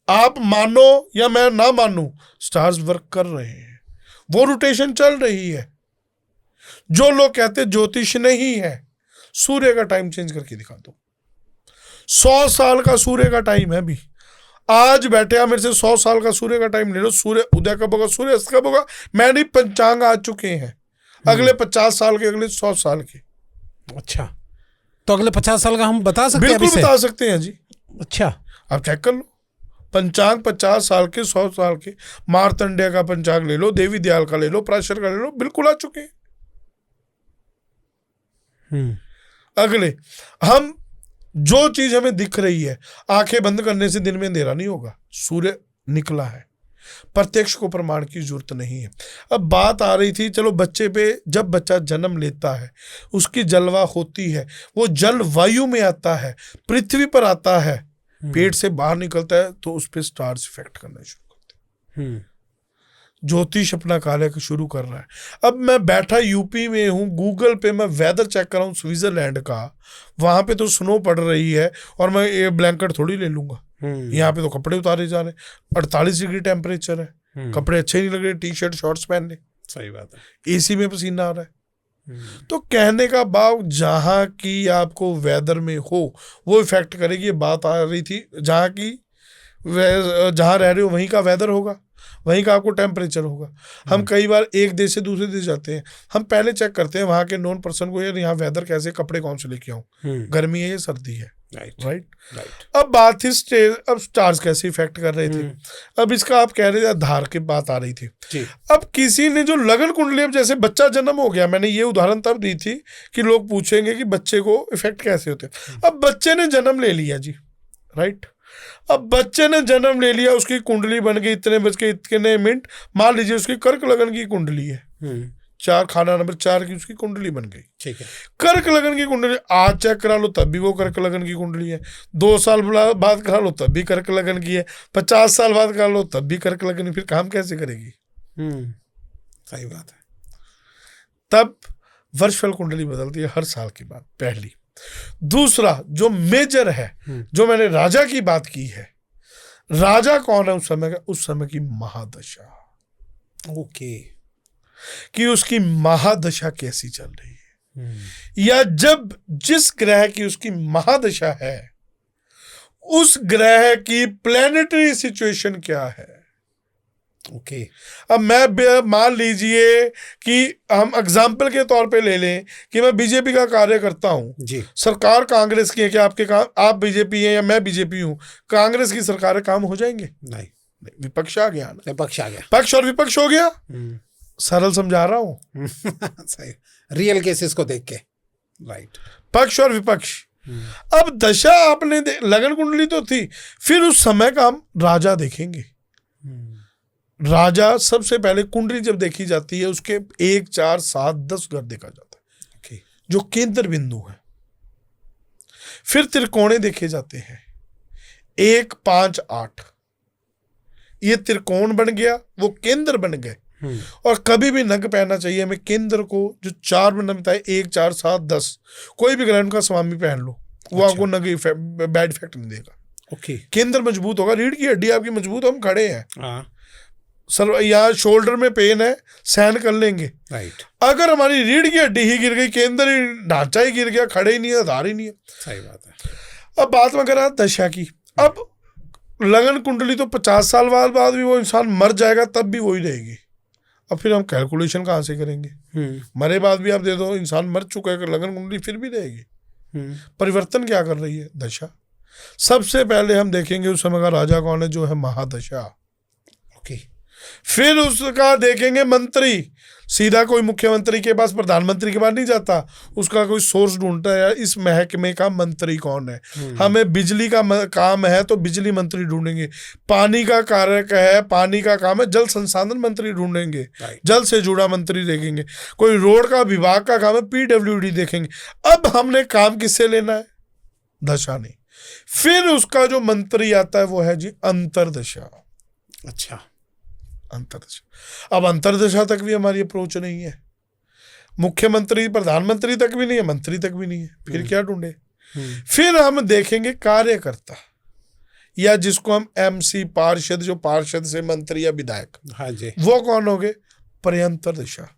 आप मानो या मैं ना मानूं, स्टार्स वर्क कर रहे हैं, वो रोटेशन चल रही है। जो लोग कहते ज्योतिष नहीं है, सूर्य का टाइम चेंज करके दिखा दो। 100 साल का सूर्य का टाइम है अभी। आज बैठे आप मेरे से 100 साल का सूर्य का टाइम ले लो, सूर्य उदय कब होगा, सूर्य अस्त कब होगा, मैंने पंचांग आ चुके हैं, अगले 50 साल के, अगले 100 साल के। अच्छा, तो अगले 50 साल का हम बता सकते हैं? बिल्कुल बता सकते हैं जी। अच्छा, आप चेक कर लो, पंचांग 50 साल के, 100 साल के, मार्तंडेय का पंचांग ले लो, देवी दयाल का ले लो, पराशर का ले लो, बिल्कुल आ चुके हैं। अगले, हम जो चीज हमें दिख रही है, आंखें बंद करने से दिन में अंधेरा नहीं होगा, सूर्य निकला है, प्रत्यक्ष को प्रमाण की जरूरत नहीं है। अब बात आ रही थी, चलो बच्चे पे, जब बच्चा जन्म लेता है, उसकी जलवा होती है, वो जलवायु में आता है, पृथ्वी पर आता है, पेट से बाहर निकलता है, तो उस पर स्टार्स इफेक्ट करना शुरू करते हैं। ज्योतिष अपना कार्य शुरू कर रहा है। अब मैं बैठा यूपी में हूँ, गूगल पे मैं वेदर चेक कर रहा हूँ स्विट्जरलैंड का, वहां पे तो स्नो पड़ रही है, और मैं ये ब्लैंकेट थोड़ी ले लूंगा। यहाँ पे तो कपड़े उतारे जा रहे हैं, 48 डिग्री टेम्परेचर है, कपड़े अच्छे नहीं लग रहे, टी शर्ट शॉर्ट्स पहन ले। सही बात है, एसी में पसीना आ रहा है। तो कहने का भाव, जहाँ की आपको वेदर में हो वो इफेक्ट करेगी। ये बात आ रही थी, जहाँ रह रहे हो वहीं का वेदर होगा, वहीं का आपको टेम्परेचर होगा। हम कई बार एक देश से दूसरे देश जाते हैं, हम पहले चेक करते हैं वहाँ के नॉन पर्सन को, यार यहाँ वेदर कैसे, कपड़े कौन से लेके आऊँ, गर्मी है या सर्दी है। राइट। अब बात थी अब स्टार्स कैसे इफेक्ट कर रहे थे। अब इसका आप कह रहे थे आधार की बात आ रही थी। अब किसी ने जो लगन कुंडली, अब जैसे बच्चा जन्म हो गया, मैंने ये उदाहरण तब दी थी कि लोग पूछेंगे कि बच्चे को इफेक्ट कैसे होते हैं। अब बच्चे ने जन्म ले लिया जी, राइट। अब बच्चे ने जन्म ले लिया, उसकी कुंडली बन गई, इतने बज के इतने मिनट, मान लीजिए उसकी कर्क लगन की कुंडली है, 4 खाना नंबर 4 की उसकी कुंडली बन गई। ठीक है, कर्क लगन की कुंडली आज चेक करा लो तब भी वो कर्क लगन की कुंडली है, 2 साल बाद करा लो तब भी कर्क लगन की है, 50 साल बाद करा लो तब भी कर्क लगन, फिर काम कैसे करेगी? सही बात है। तब वर्षफल कुंडली बदलती है हर साल के बाद, पहली। दूसरा जो मेजर है, जो मैंने राजा की बात की है, राजा कौन है उस समय का? उस समय की महादशा। ओके, कि उसकी महादशा कैसी चल रही है, या जब जिस ग्रह की उसकी महादशा है, उस ग्रह की प्लैनेटरी सिचुएशन क्या है। ओके। अब मैं मान लीजिए कि हम एग्जाम्पल के तौर पे ले लें कि मैं बीजेपी का कार्य करता हूं जी, सरकार कांग्रेस की है, कि आपके काम, आप बीजेपी हैं या मैं बीजेपी हूं, कांग्रेस की सरकार काम हो जाएंगे? नहीं, विपक्ष आ गया ना, विपक्ष आ गया, पक्ष और विपक्ष हो गया। सरल समझा रहा हूं सही, रियल केसेस को देख के, राइट। पक्ष और विपक्ष। अब दशा आपने लगन कुंडली तो थी, फिर उस समय का हम राजा देखेंगे। राजा सबसे पहले कुंडली जब देखी जाती है, उसके 1, 4, 7, 10 घर देखा जाता है, okay, जो केंद्र बिंदु है। फिर त्रिकोणे देखे जाते हैं, 1, 5, 8, ये त्रिकोण बन गया, वो केंद्र बन गए। और कभी भी नग पहनना चाहिए हमें केंद्र को, जो 4 में नगता है, 1, 4, 7, 10, कोई भी ग्रहण का स्वामी पहन लो, वो आपको नग बैड इफेक्ट नहीं देगा। ओके, केंद्र मजबूत होगा, रीढ़ की हड्डी आपकी मजबूत, हम खड़े हैं, सर यहाँ शोल्डर में पेन है, सहन कर लेंगे, राइट। अगर हमारी रीढ़ की हड्डी ही गिर गई, केंद्र ढांचा ही गिर गया, खड़े ही नहीं है, आधार ही नहीं है। सही बात है। अब बात में करा दशा की। अब लगन कुंडली तो 50 साल बाद भी वो इंसान मर जाएगा, तब भी वही रहेगी। अब फिर हम कैलकुलेशन कहाँ से करेंगे? मरे बाद भी आप दे दो, इंसान मर चुका है, लगन कुंडली फिर भी रहेगी। परिवर्तन क्या कर रही है? दशा। सबसे पहले हम देखेंगे उस समय का राजा कौन है, जो है महादशा। ओके। फिर उसका देखेंगे मंत्री, सीधा कोई मुख्यमंत्री के पास, प्रधानमंत्री के पास नहीं जाता, उसका कोई सोर्स ढूंढता है, इस महकमे का मंत्री कौन है। हमें बिजली का काम है तो बिजली मंत्री ढूंढेंगे, पानी का कारक है, पानी का काम है, जल संसाधन मंत्री ढूंढेंगे, जल से जुड़ा मंत्री देखेंगे, कोई रोड का विभाग का काम है, पीडब्ल्यूडी देखेंगे। अब हमने काम किससे लेना है? दशा नहीं। फिर उसका जो मंत्री आता है वो है जी अंतरदशा। अच्छा, अंतरदशा। अब अंतरदशा तक भी हमारी अप्रोच नहीं है, मुख्यमंत्री प्रधानमंत्री तक भी नहीं है, मंत्री तक भी नहीं है, फिर क्या ढूंढे? फिर हम देखेंगे कार्यकर्ता, या जिसको हम एमसी पार्षद, जो पार्षद से मंत्री या विधायक, हाँ जी, वो कौन हो गए? पर्यंतर दशा।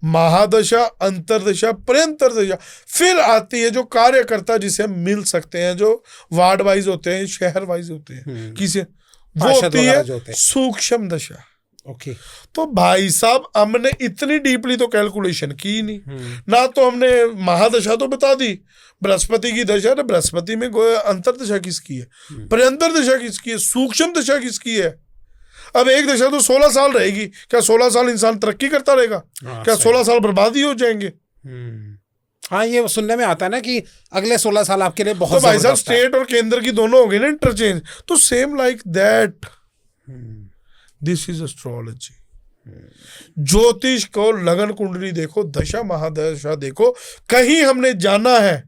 महादशा, अंतरदशा, पर्यंतर दशा। फिर आती है जो कार्यकर्ता, जिसे हम मिल सकते हैं, जो वार्ड वाइज होते हैं, शहर वाइज होते हैं, किसी वो होती है सूक्ष्म दशा। ओके। तो भाई साहब हमने इतनी डीपली तो कैलकुलेशन की नहीं ना, तो हमने महादशा तो बता दी, बृहस्पति की दशा, ना बृहस्पति में अंतरदशा किसकी है, पर्यंतर दशा किसकी है, सूक्ष्म दशा किसकी है। अब एक दशा तो 16 साल रहेगी, क्या 16 साल इंसान तरक्की करता रहेगा? क्या 16 साल बर्बादी हो जाएंगे? हाँ, ये सुनने में आता है ना कि अगले 16 साल आपके लिए बहुत। तो भाई साहब स्टेट और केंद्र की दोनों हो गई ना इंटरचेंज, तो same like that this is astrology. ज्योतिष को लगन कुंडली देखो, दशा महादशा देखो, कहीं हमने जाना है।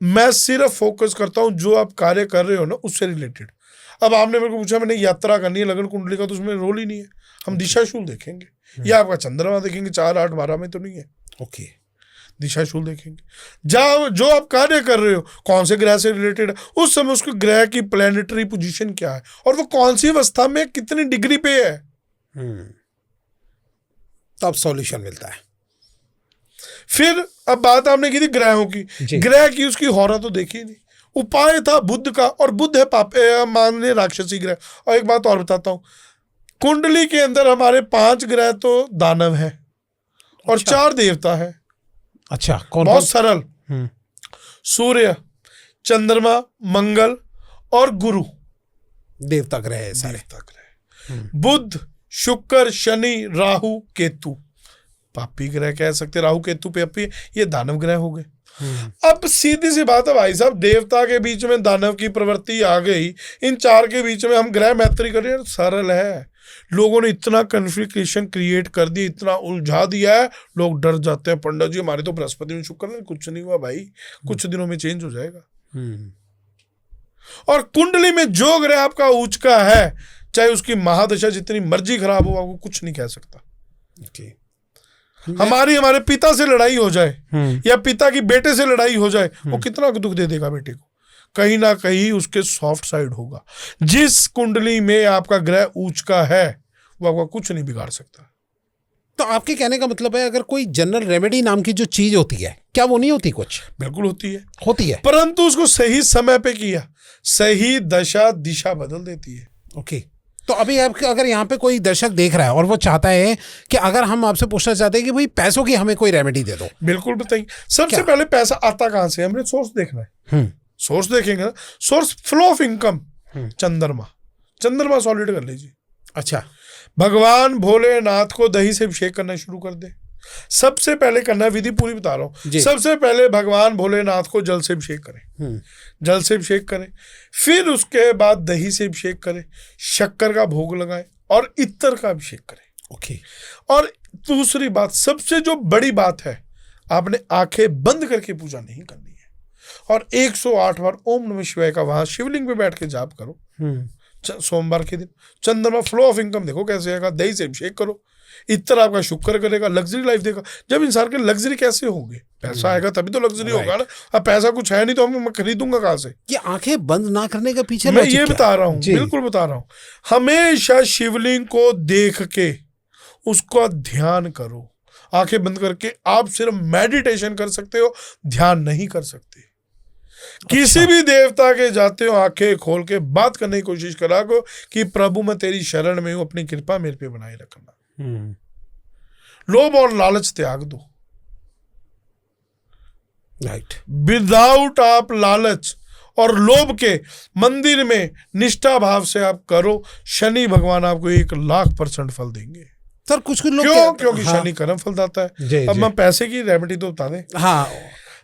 मैं सिर्फ फोकस करता हूं जो आप कार्य कर रहे हो ना उससे रिलेटेड। अब आपने मेरे को पूछा मैंने यात्रा करनी है लगन कुंडली का, तो उसमें रोल ही नहीं है। हम दिशाशूल देखेंगे या आपका चंद्रमा देखेंगे, 4, 8, 12 में तो नहीं है। ओके, दिशाशूल देखेंगे। जहाँ जो आप कार्य कर रहे हो कौन से ग्रह से रिलेटेड है, उस समय उसके ग्रह की प्लैनेटरी पोजीशन क्या है और वो कौन सी अवस्था में कितनी डिग्री पे है, तब सॉल्यूशन मिलता है। फिर अब बात आपने की थी ग्रहों की, ग्रह की उसकी होरा तो देखी नहीं। उपाय था बुध का, और बुध है पापे मानने राक्षसी ग्रह। और एक बात और बताता हूं, कुंडली के अंदर हमारे 5 ग्रह तो दानव है और 4 देवता है। अच्छा, कौन? बहुत सरल, सूर्य, चंद्रमा, मंगल और गुरु देवता ग्रह है सारे। देवता ग्रह। बुध, शुक्र, शनि, राहु, केतु पापी ग्रह कह सकते, राहु केतु पे ये दानव ग्रह हो गए। अब सीधी सी बात है भाई साहब, देवता के बीच में दानव की प्रवृत्ति आ गई, इन 4 के बीच में हम ग्रह मैत्री कर रहे हैं। सरल है, लोगों ने इतना कन्फ्लिक्शन क्रिएट कर दी, इतना उलझा दिया है, लोग डर जाते हैं। पंडित जी हमारे तो बृहस्पति में शुक्र है, कुछ नहीं हुआ भाई, कुछ दिनों में चेंज हो जाएगा। और कुंडली में जो ग्रह आपका उच्च का है, चाहे उसकी महादशा जितनी मर्जी खराब हो, आपको कुछ नहीं कह सकता। हमारे पिता से लड़ाई हो जाए या पिता की बेटे से लड़ाई हो जाए, वो कितना दुख दे देगा बेटे को, कहीं ना कहीं उसके सॉफ्ट साइड होगा। जिस कुंडली में आपका ग्रह उच्च का है वो आपका कुछ नहीं बिगाड़ सकता। तो आपके कहने का मतलब है अगर कोई जनरल रेमेडी नाम की जो चीज होती है, क्या वो नहीं होती? कुछ बिल्कुल होती है, परंतु उसको सही समय पे किया, सही दशा दिशा बदल देती है। ओके। तो अभी अगर यहाँ पे कोई दर्शक देख रहा है और वो चाहता है कि अगर हम आपसे पूछना चाहते हैं कि भाई पैसों की हमें कोई रेमेडी दे दो, बिल्कुल बताइए। सबसे पहले पैसा आता कहाँ से, हमने सोर्स देखना है। सोर्स देखेंगे ना, सोर्स फ्लो ऑफ इनकम, चंद्रमा सॉलिड कर लीजिए। अच्छा, भगवान भोलेनाथ को दही से अभिषेक करना शुरू कर दे। सबसे पहले करना, विधि पूरी बता रहा हूं, सबसे पहले भगवान भोलेनाथ को जल से अभिषेक करें, जल से अभिषेक करें, फिर उसके बाद दही से अभिषेक करें, शक्कर का भोग लगाएं और इत्तर का अभिषेक करें। ओके। और दूसरी बात, सबसे जो बड़ी बात है, आपने आंखें बंद करके पूजा नहीं करनी है और 108 बार ओम नमः शिवाय का वहां शिवलिंग पे बैठ के जाप करो। सोमवार के दिन चंद्रमा फ्लो ऑफ इनकम देखो कैसे आएगा, दही से अभिषेक करो, इतना आपका शुक्र करेगा, लग्जरी लाइफ देगा। जब इंसान के लग्जरी कैसे होंगे, पैसा आएगा तभी तो लग्जरी होगा ना। अब पैसा कुछ है नहीं तो मैं खरीदूंगा कहाँ से? ये आंखें बंद ना करने के पीछे मैं ये बता रहा हूँ, बिल्कुल बता रहा हूँ, हमेशा शिवलिंग को देख के उसका ध्यान करो। आंखें बंद करके आप सिर्फ मेडिटेशन कर सकते हो, ध्यान नहीं कर सकते। किसी भी देवता के जाते हो, आंखें खोल के बात करने की कोशिश करा को कि प्रभु मैं तेरी शरण में हूं, अपनी कृपा मेरे पे बनाए रखना। लोभ और लालच त्याग दो, राइट। विदाउट आप लालच और लोभ के मंदिर में निष्ठा भाव से आप करो, शनि भगवान आपको 1,00,000% फल देंगे। सर कुछ लोग क्यों? क्योंकि शनि कर्म फल दाता है। जी, अब जी। मैं पैसे की रेमेडी तो बता दें। हाँ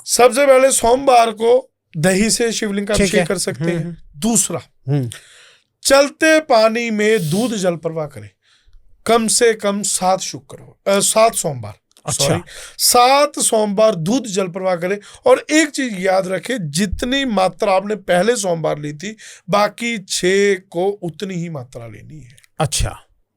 सबसे पहले सोमवार को दही से शिवलिंग का ठीक है। अभिषेक कर सकते हैं। दूसरा, हम्म, चलते पानी में दूध जल प्रवाह करें, कम से कम 7 सोमवार। अच्छा। सॉरी, 7 सोमवार दूध जल प्रवाह करें। और एक चीज याद रखें, जितनी मात्रा आपने पहले सोमवार ली थी, बाकी 6 को उतनी ही मात्रा लेनी है। अच्छा,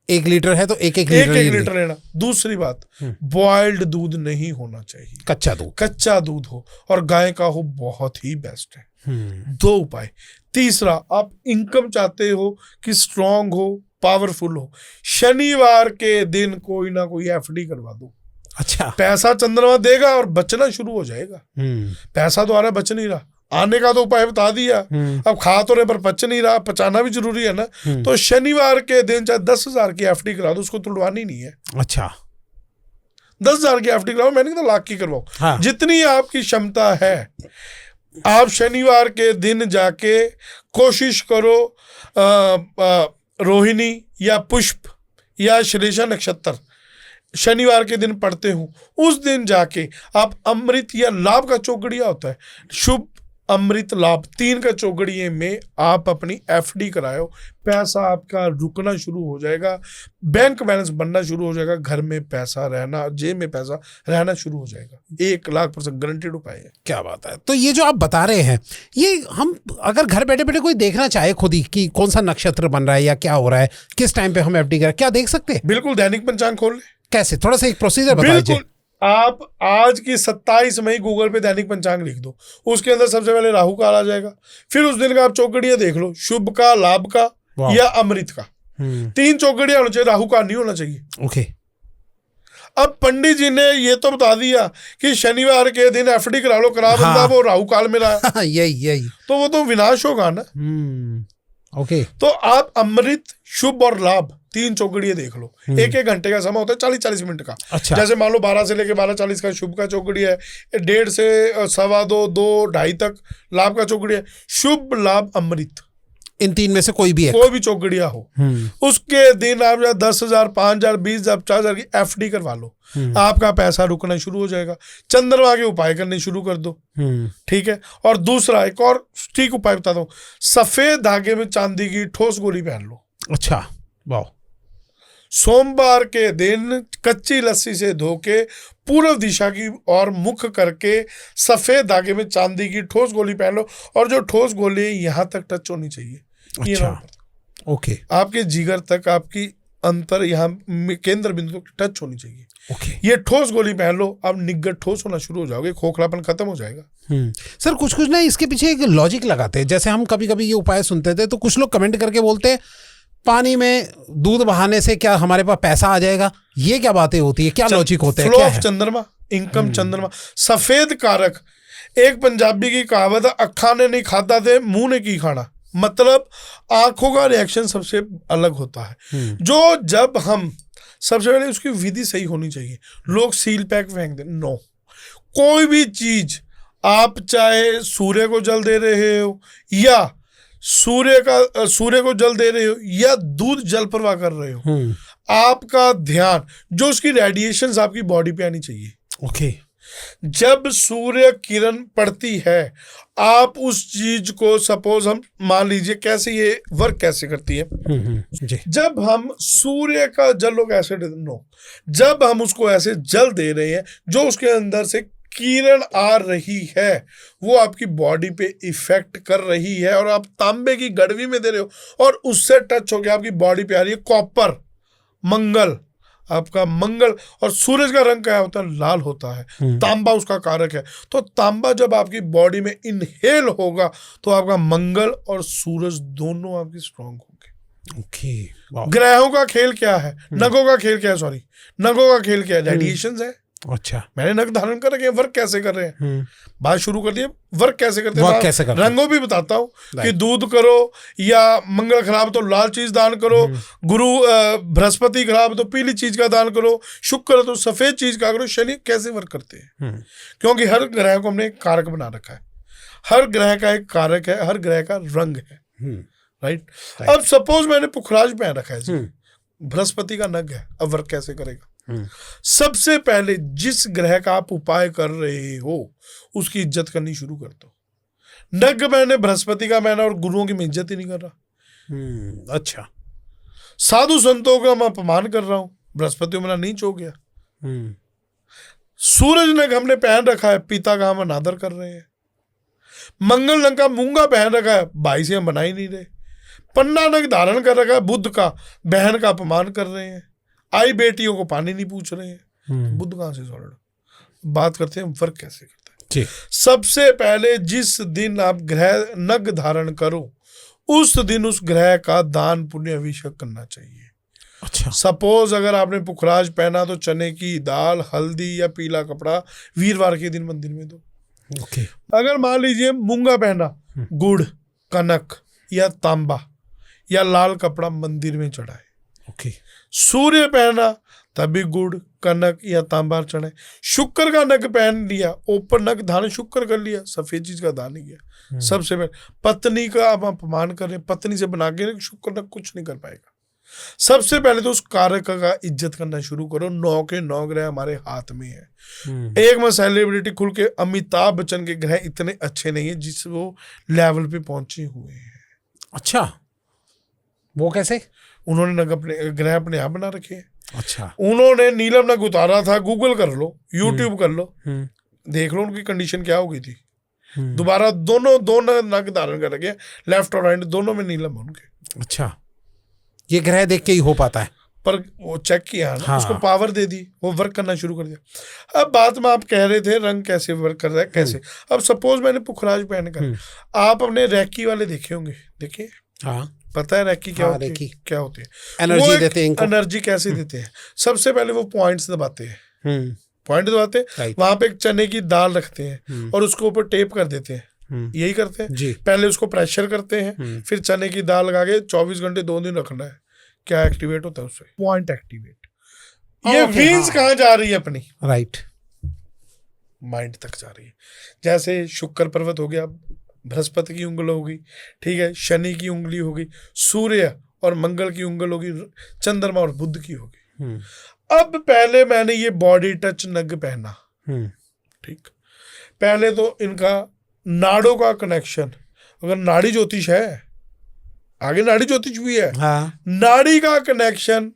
1 लीटर है तो एक एक लीटर लेना। दूसरी बात, बॉइल्ड दूध नहीं होना चाहिए, कच्चा दूध। कच्चा दूध हो और गाय का हो, बहुत ही बेस्ट है। 2 उपाय। तीसरा, आप इनकम चाहते हो कि स्ट्रांग हो, पावरफुल हो, शनिवार के दिन कोई ना कोई एफडी करवा दो। अच्छा। पैसा चंद्रमा देगा और बचना शुरू हो जाएगा। पैसा तो आ रहा है, बच नहीं रहा। आने का तो उपाय बता दिया, अब खा तो रहे पर पच नहीं रहा, पचाना भी जरूरी है ना। तो शनिवार के दिन चाहे 10,000 की एफडी करा दो, उसको तुड़वानी नहीं है। अच्छा, 10,000 की एफडी कराओ, मैंने कहा लाख की करवाओ। हाँ। जितनी आपकी क्षमता है, आप शनिवार के दिन जाके कोशिश करो, रोहिणी या पुष्प या श्लेषा नक्षत्र शनिवार के दिन पढ़ते हो, उस दिन जाके आप अमृत या लाभ का चौगड़िया होता है, शुभ अमृत लाभ 3 का चौगड़िए में आप अपनी एफडी कराओ। पैसा आपका रुकना शुरू हो जाएगा, बैंक बैलेंस बनना शुरू हो जाएगा, घर में पैसा रहना, जेब में पैसा रहना शुरू हो जाएगा। 1,00,000% गारंटेड उपाय है। क्या बात है। तो ये जो आप बता रहे हैं, ये हम अगर घर बैठे बैठे कोई देखना चाहे खुद ही कि कौन सा नक्षत्र बन रहा है या क्या हो रहा है, किस टाइम पे हम एफडी करें, क्या देख सकते हैं? बिल्कुल, दैनिक पंचांग खोल ले। कैसे? थोड़ा सा एक प्रोसीजर बता दीजिए। बिल्कुल, आप आज की 27 मई गूगल पे दैनिक पंचांग लिख दो, उसके अंदर सबसे पहले राहु काल आ जाएगा। फिर उस दिन का आप चौकड़िया देख लो, शुभ का, लाभ का या अमृत का। 3 चौकड़िया होना चाहिए, राहु का नहीं होना चाहिए। ओके। अब पंडित जी ने ये तो बता दिया कि शनिवार के दिन एफडी करा लो, करा बंदा वो राहु काल में रहा यही तो वो तो विनाश होगा ना। ओके। तो आप अमृत, शुभ और लाभ 3 चौकड़िए देख लो। 1-1 घंटे का समय होता है, 40-40 मिनट का। अच्छा। जैसे मान लो 12 से लेके 12:40 का शुभ का चौकड़ी है, 1:30 से 2:15, 2:30 तक लाभ का चौकड़ी है। शुभ, लाभ, अमृत, इन 3 में से कोई भी है, कोई भी चौकड़िया हो, उसके दिन आप 10,000, 5,000, 20,000, 50,000 की एफडी करवा लो। आपका पैसा रुकना शुरू हो जाएगा। चंद्रमा के उपाय करने शुरू कर दो, ठीक है। और दूसरा, एक और ठीक उपाय बताता हूँ, सफेद धागे में चांदी की ठोस गोली पहन लो। अच्छा, वाह। सोमवार के दिन कच्ची लस्सी से धो के पूर्व दिशा की ओर मुख करके सफेद धागे में चांदी की ठोस गोली पहन लो, और जो ठोस गोली यहाँ तक टच होनी चाहिए। अच्छा, ओके। आपके जिगर तक, आपकी अंतर यहाँ केंद्र बिंदु तक टच होनी चाहिए। ओके। ये ठोस गोली पहन लो, आप निग्गट ठोस होना शुरू हो जाओगे, खोखलापन खत्म हो जाएगा। सर कुछ ना इसके पीछे एक लॉजिक लगाते हैं। जैसे हम कभी कभी ये उपाय सुनते थे तो कुछ लोग कमेंट करके बोलते हैं पानी में दूध बहाने से क्या हमारे पास पैसा आ जाएगा? ये क्या बातें होती है, क्या लॉजिक होते हैं? फ्लो ऑफ चंद्रमा, इनकम चंद्रमा, सफेद कारक। एक पंजाबी की कहावत है, अखा ने नहीं खाता थे, मुंह ने की खाना। मतलब आंखों का रिएक्शन सबसे अलग होता है। जो जब हम सबसे पहले उसकी विधि सही होनी चाहिए। लोग सील पैक फेंक दे, नो। कोई भी चीज आप चाहे सूर्य को जल दे रहे हो या सूर्य को जल दे रहे हो या दूध जल प्रवाह कर रहे हो, आपका ध्यान जो उसकी रेडिएशंस आपकी बॉडी पे आनी चाहिए। ओके। जब सूर्य किरण पड़ती है, आप उस चीज को, सपोज हम मान लीजिए, कैसे ये वर्क कैसे करती है। जी। जब हम सूर्य का जल, लोग ऐसे नो, जब हम उसको ऐसे जल दे रहे हैं, जो उसके अंदर से किरण आ रही है वो आपकी बॉडी पे इफेक्ट कर रही है, और आप तांबे की गड़वी में दे रहे हो और उससे टच होकर आपकी बॉडी पे आ रही है कॉपर, मंगल, आपका मंगल। और सूरज का रंग क्या होता है? लाल होता है। तांबा उसका कारक है। तो तांबा जब आपकी बॉडी में इनहेल होगा तो आपका मंगल और सूरज दोनों आपकी स्ट्रांग होंगे। ओके। ग्रहों का खेल क्या है? नगों का खेल क्या है? सॉरी, नगों का खेल क्या है? रेडिएशंस है। अच्छा। मैंने नग धारण कर रखे, वर्क कैसे कर रहे हैं, बात शुरू कर दिया, वर्क कैसे करते वर्क हैं, कैसे करते हैं। रंगों भी बताता हूँ कि दूध करो या मंगल खराब तो लाल चीज दान करो, गुरु बृहस्पति खराब तो पीली चीज का दान करो, शुक्र तो सफेद चीज का करो, शनि कैसे वर्क करते हैं। क्योंकि हर ग्रह को हमने एक कारक बना रखा है, हर ग्रह का एक कारक है, हर ग्रह का रंग है, राइट। अब सपोज मैंने पुखराज पहन रखा है, बृहस्पति का नग है, अब वर्क कैसे करेगा। सबसे पहले जिस ग्रह का आप उपाय कर रहे हो उसकी इज्जत करनी शुरू कर दो। नग मैंने बृहस्पति का मैंने और गुरुओं की मैं इज्जत ही नहीं कर रहा। अच्छा। साधु संतों का मैं अपमान कर रहा हूं, बृहस्पति मेरा नीच हो गया। सूरज नग हमने पहन रखा है, पिता का हम अनादर कर रहे हैं। मंगल नग का मूंगा पहन रखा है, भाई से हम बना ही नहीं रहे। पन्ना नग धारण कर रखा है, बुध का, बहन का अपमान कर रहे हैं। आई बेटियों को पानी नहीं पूछ रहे हैं, बुद्ध कहां से सॉल्व। बात करते हैं वर्क कैसे करते हैं। सबसे पहले जिस दिन आप ग्रह नग धारण करो उस दिन उस ग्रह का दान पुण्य अभिषेक करना चाहिए। अच्छा। सपोज अगर आपने पुखराज पहना तो चने की दाल, हल्दी या पीला कपड़ा वीरवार के दिन मंदिर में दो। ओके। अगर मान लीजिए मूंगा पहना, गुड़, कनक या तांबा या लाल कपड़ा मंदिर में चढ़ाए। ओके। सूर्य पहना तभी गुड़, कनक या तांबा चढ़ाए। शुक्र का नग पहन लिया, ऊपर नग धारण शुक्र कर लिया, सफेद चीज का दान ही किया। सबसे पहले पत्नी का आप अपमान करें, पत्नी से बना के शुक्र नग कुछ नहीं कर पाएगा। सबसे पहले तो उस कारक का इज्जत करना शुरू करो। 9 के 9 ग्रह हमारे हाथ में है। एक मैं सेलिब्रिटी खुल के, अमिताभ बच्चन के ग्रह इतने अच्छे नहीं है जिस वो लेवल पे पहुंचे हुए हैं। अच्छा, वो कैसे? उन्होंने नग अपने ग्रह अपने आप बना रखे हैं। अच्छा। उन्होंने नीलम नग उतारा था, गूगल कर लो, यूट्यूब कर लो, देख लो उनकी कंडीशन क्या हो गई थी। दोबारा दो नग धारण कर रखे, लेफ्ट और राइट दोनों में नीलम उनके। अच्छा, ये ग्रह देख के ही हो पाता है, पर वो चेक किया ना, हाँ। उसको पावर दे दी, वो वर्क करना शुरू कर दिया। अब बात में आप कह रहे थे रंग कैसे वर्क कर रहा है, कैसे। अब सपोज मैंने पुखराज पहन कर, आप अपने रैकी वाले देखे होंगे, देखिए, हाँ, पता है रैकी क्या होती है? क्या होती है? एनर्जी देते हैं इनको। एनर्जी कैसे देते हैं? सबसे पहले वो पॉइंट्स दबाते हैं, पॉइंट दबाते हैं, वहां पे एक चने की दाल रखते हैं और उसके ऊपर टेप कर देते हैं। यही करते हैं। पहले उसको प्रेशर करते हैं, फिर चने की दाल लगा के 24 घंटे 2 दिन रखना है। क्या एक्टिवेट होता है उससे? Point activate. ये वीन्स कहाँ जा रही है अपनी? राइट, माइंड तक जा रही है। जैसे शुक्र पर्वत हो गया, बृहस्पति की उंगल होगी, ठीक है, शनि की उंगली होगी, सूर्य और मंगल की उंगल होगी, चंद्रमा और बुध की होगी। अब पहले मैंने ये बॉडी टच नग पहना, ठीक। पहले तो इनका नाड़ों का कनेक्शन, अगर नाड़ी ज्योतिष है, आगे नाड़ी ज्योतिष भी है, हाँ। नाड़ी का कनेक्शन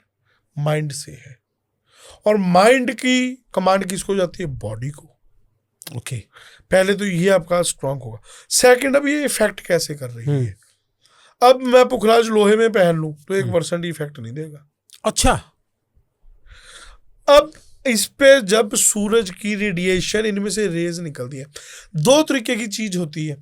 माइंड से है और माइंड की कमांड किसको जाती है? बॉडी को। ओके। पहले तो ये आपका स्ट्रांग होगा। सेकंड, अब ये इफेक्ट कैसे कर रही है? अब मैं पुखराज लोहे में पहन लूं तो 1% इफेक्ट नहीं देगा। अच्छा। अब इस पे जब सूरज की रेडिएशन, इनमें से रेज निकलती है, 2 तरीके की चीज होती है,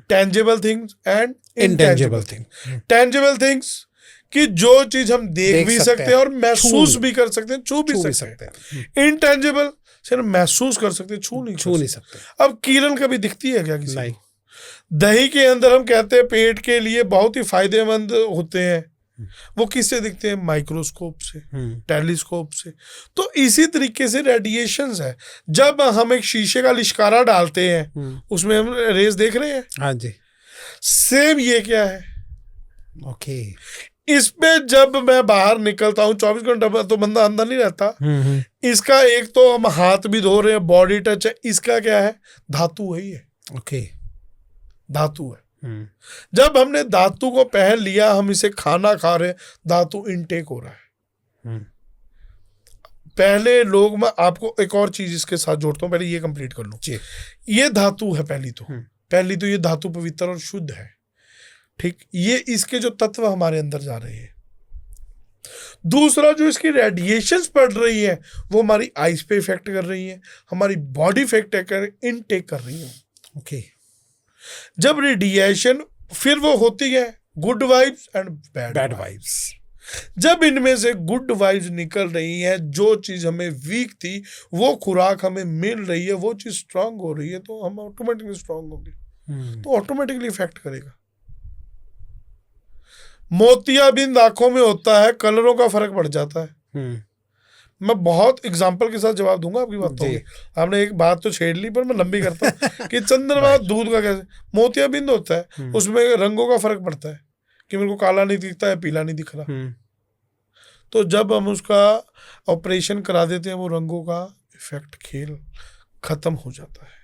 tangible things and intangible things. Tangible things कि जो चीज हम देख भी सकते हैं और महसूस भी कर सकते हैं, छू भी सकते हैं। इनटेंजेबल सिर्फ महसूस कर सकते हैं, छू नहीं सकते। अब किरण कभी दिखती है क्या किसी को? दही के अंदर हम कहते हैं पेट के लिए बहुत ही फायदेमंद होते हैं, वो किससे दिखते हैं? माइक्रोस्कोप से, टेलीस्कोप से। तो इसी तरीके से रेडिएशंस है। जब हम एक शीशे का लिशकारा डालते हैं उसमें हम रेज देख रहे हैं, हाँ जी, सेम ये क्या है? ओके। इसमें जब मैं बाहर निकलता हूँ 24 घंटे तो बंदा अंदर नहीं रहता। इसका एक तो हम हाथ भी धो रहे हैं, बॉडी टच है, इसका क्या है? धातु वही है। ओके, धातु है। जब हमने धातु को पहन लिया, हम इसे खाना खा रहे हैं, धातु इनटेक हो रहा है। पहले लोग, मैं आपको एक और चीज इसके साथ जोड़ता हूँ, पहले ये कंप्लीट कर लूं। ये धातु है पहली तो ये धातु पवित्र और शुद्ध है, ठीक। ये इसके जो तत्व हमारे अंदर जा रहे हैं। दूसरा, जो इसकी रेडिएशंस पड़ रही है वो हमारी आइज पे इफेक्ट कर रही है, हमारी बॉडी इफेक्ट इनटेक कर रही है। ओके। जब रेडिएशन, फिर वो होती है good vibes and bad vibes. जब इनमें से गुड वाइब्स निकल रही है, जो चीज हमें वीक थी वो खुराक हमें मिल रही है, वो चीज स्ट्रांग हो रही है, तो हम ऑटोमेटिकली स्ट्रांग होंगे, तो ऑटोमेटिकली इफेक्ट करेगा। मोतियाबिंद आंखों में होता है, कलरों का फर्क पड़ जाता है। मैं बहुत एग्जाम्पल के साथ जवाब दूंगा आपकी बातों के। आपने एक बात तो छेड़ ली, पर मैं लंबी करता हूँ कि चंद्रमा दूध का कैसे, मोतियाबिंद होता है, उसमें रंगों का फर्क पड़ता है कि मेरे को काला नहीं दिखता है, पीला नहीं दिख रहा। तो जब हम उसका ऑपरेशन करा देते हैं, वो रंगों का इफेक्ट खेल खत्म हो जाता है।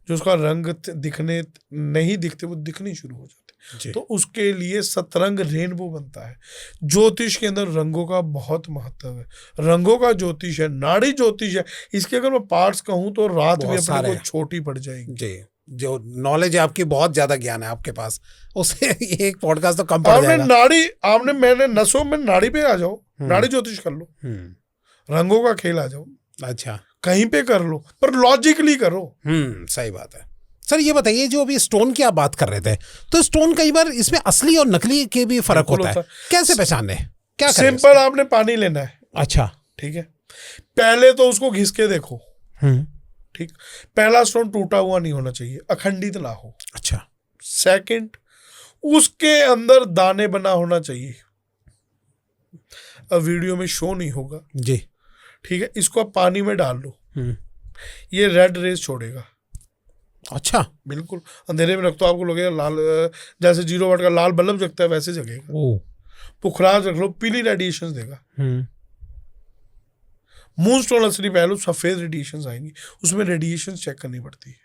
जो उसका रंग दिखने नहीं दिखते, वो दिखने शुरू हो जाते, तो उसके लिए सतरंग रेनबो बनता है। ज्योतिष के अंदर रंगों का बहुत महत्व है। रंगों का ज्योतिष है, नाड़ी ज्योतिष है। इसके अगर मैं पार्ट्स कहूँ तो रात में अपने को छोटी पड़ जाएगी जी। जो नॉलेज है आपकी, बहुत ज्यादा ज्ञान है आपके पास, उससे एक पॉडकास्ट तो कम पड़ जाएगा। मैंने नसों में नाड़ी पे आ जाओ, नाड़ी ज्योतिष कर लो, रंगों का खेल आ जाओ, अच्छा कहीं पे कर लो, पर लॉजिकली करो। सही बात है। सर ये बताइए, जो अभी स्टोन की आप बात कर रहे थे, तो स्टोन कई बार इसमें असली और नकली के भी फर्क होता है, कैसे पहचाने, क्या करें? सिंपल, आपने पानी लेना है, अच्छा ठीक है, पहले तो उसको घिस के देखो, ठीक, पहला स्टोन टूटा हुआ नहीं होना चाहिए, अखंडित ना हो। अच्छा। सेकंड, उसके अंदर दाने बना होना चाहिए। अब वीडियो में शो नहीं होगा जी, ठीक है। इसको आप पानी में डाल लो, ये रेड रेज छोड़ेगा। अच्छा, बिल्कुल अंधेरे में रख तो आपको लगेगा लाल, जैसे 0 वाट का लाल बल्ब जगता है वैसे जगेगा। पुखराज रख लो, पीली रेडिएशन देगा। मून स्टोन असली पहलू सफेद रेडिएशन आएंगी, उसमें रेडिएशन चेक करनी पड़ती है।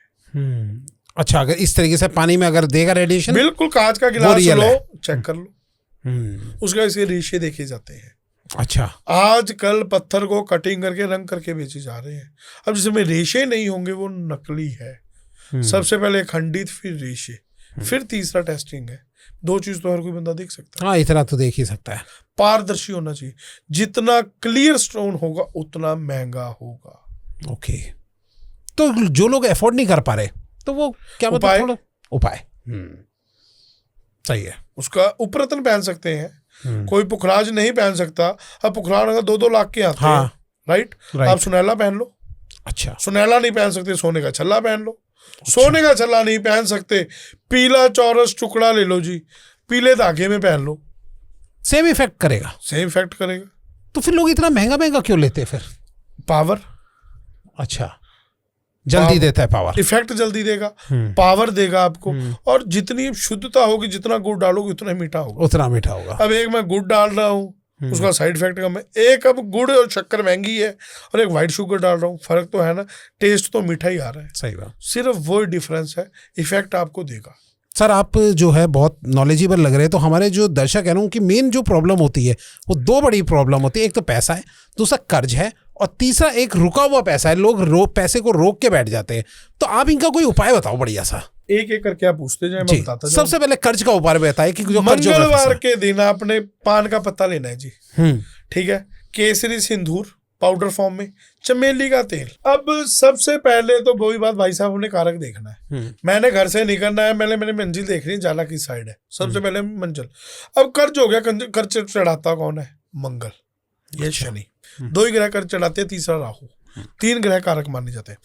अच्छा, अगर इस तरीके से पानी में अगर देगा रेडिएशन, बिल्कुल कांच का गिलास लो, चेक कर लो, उसका इसके रेशे देखे जाते हैं। अच्छा, आजकल पत्थर को कटिंग करके रंग करके बेचे जा रहे हैं। अब जिसमें रेशे नहीं होंगे वो नकली है। सबसे पहले खंडित, फिर रेशे, फिर तीसरा टेस्टिंग है। 2 चीज तो हर कोई बंदा देख सकता है। हाँ, इतना तो देख ही सकता है। पारदर्शी होना चाहिए, जितना क्लियर स्टोन होगा उतना महंगा होगा। ओके, तो जो लोग अफोर्ड नहीं कर पा रहे, तो वो क्या मतलब उपाय सही है। उसका उपरतन पहन सकते हैं, कोई पुखराज नहीं पहन सकता। अब पुखराज अगर 2-2 लाख के आते हैं, राइट, आप सुनैला पहन लो। अच्छा, सुनैला नहीं पहन सकते, सोने का छल्ला पहन लो। सोने का छल्ला नहीं पहन सकते, पीला चौरस टुकड़ा ले लो जी, पीले धागे में पहन लो, सेम इफेक्ट करेगा। सेम इफेक्ट करेगा। तो फिर लोग इतना महंगा महंगा क्यों लेते हैं फिर? पावर, अच्छा, जल्दी देता है पावर, इफेक्ट जल्दी देगा, पावर देगा आपको। और जितनी शुद्धता होगी, जितना गुड़ डालोगे उतना मीठा होगा, उतना मीठा होगा। अब एक मैं गुड़ डाल रहा हूँ, उसका साइड इफेक्ट कम है। एक अब गुड़ और शक्कर महंगी है, और एक व्हाइट शुगर डाल रहा हूँ, फर्क तो है ना, टेस्ट तो मीठा ही आ रहा है। सही बात, सिर्फ वो डिफरेंस है, इफेक्ट आपको देगा। सर आप जो है बहुत नॉलेजेबल लग रहे हैं। तो हमारे जो दर्शक है ना, उनकी मेन जो प्रॉब्लम होती है वो 2 बड़ी प्रॉब्लम होती है। एक तो पैसा है, दूसरा कर्ज है, और तीसरा एक रुका हुआ पैसा है। लोग पैसे को रोक के बैठ जाते हैं। तो आप इनका कोई उपाय बताओ बढ़िया सा। एक एक करके आप पूछते जाए, मैं बताता जाऊं। सबसे पहले कर्ज का उपाय बताइए कि जो मंगलवार के दिन आपने पान का पत्ता लेना है जी, ठीक है, केसरी सिंदूर पाउडर फॉर्म में, चमेली का तेल। अब सबसे पहले तो वही बात, भाई साहब हमने कारक देखना है। मैंने घर से निकलना है, मैंने मंजिल देखनी है, जाला की साइड है, सबसे पहले मंजिल। अब कर्ज हो गया, कर्ज चढ़ाता कौन है? मंगल, ये शनि। 2 ही ग्रह कर्ज चढ़ाते हैं, तीसरा राहु, 3 ग्रह कारक माने जाते हैं।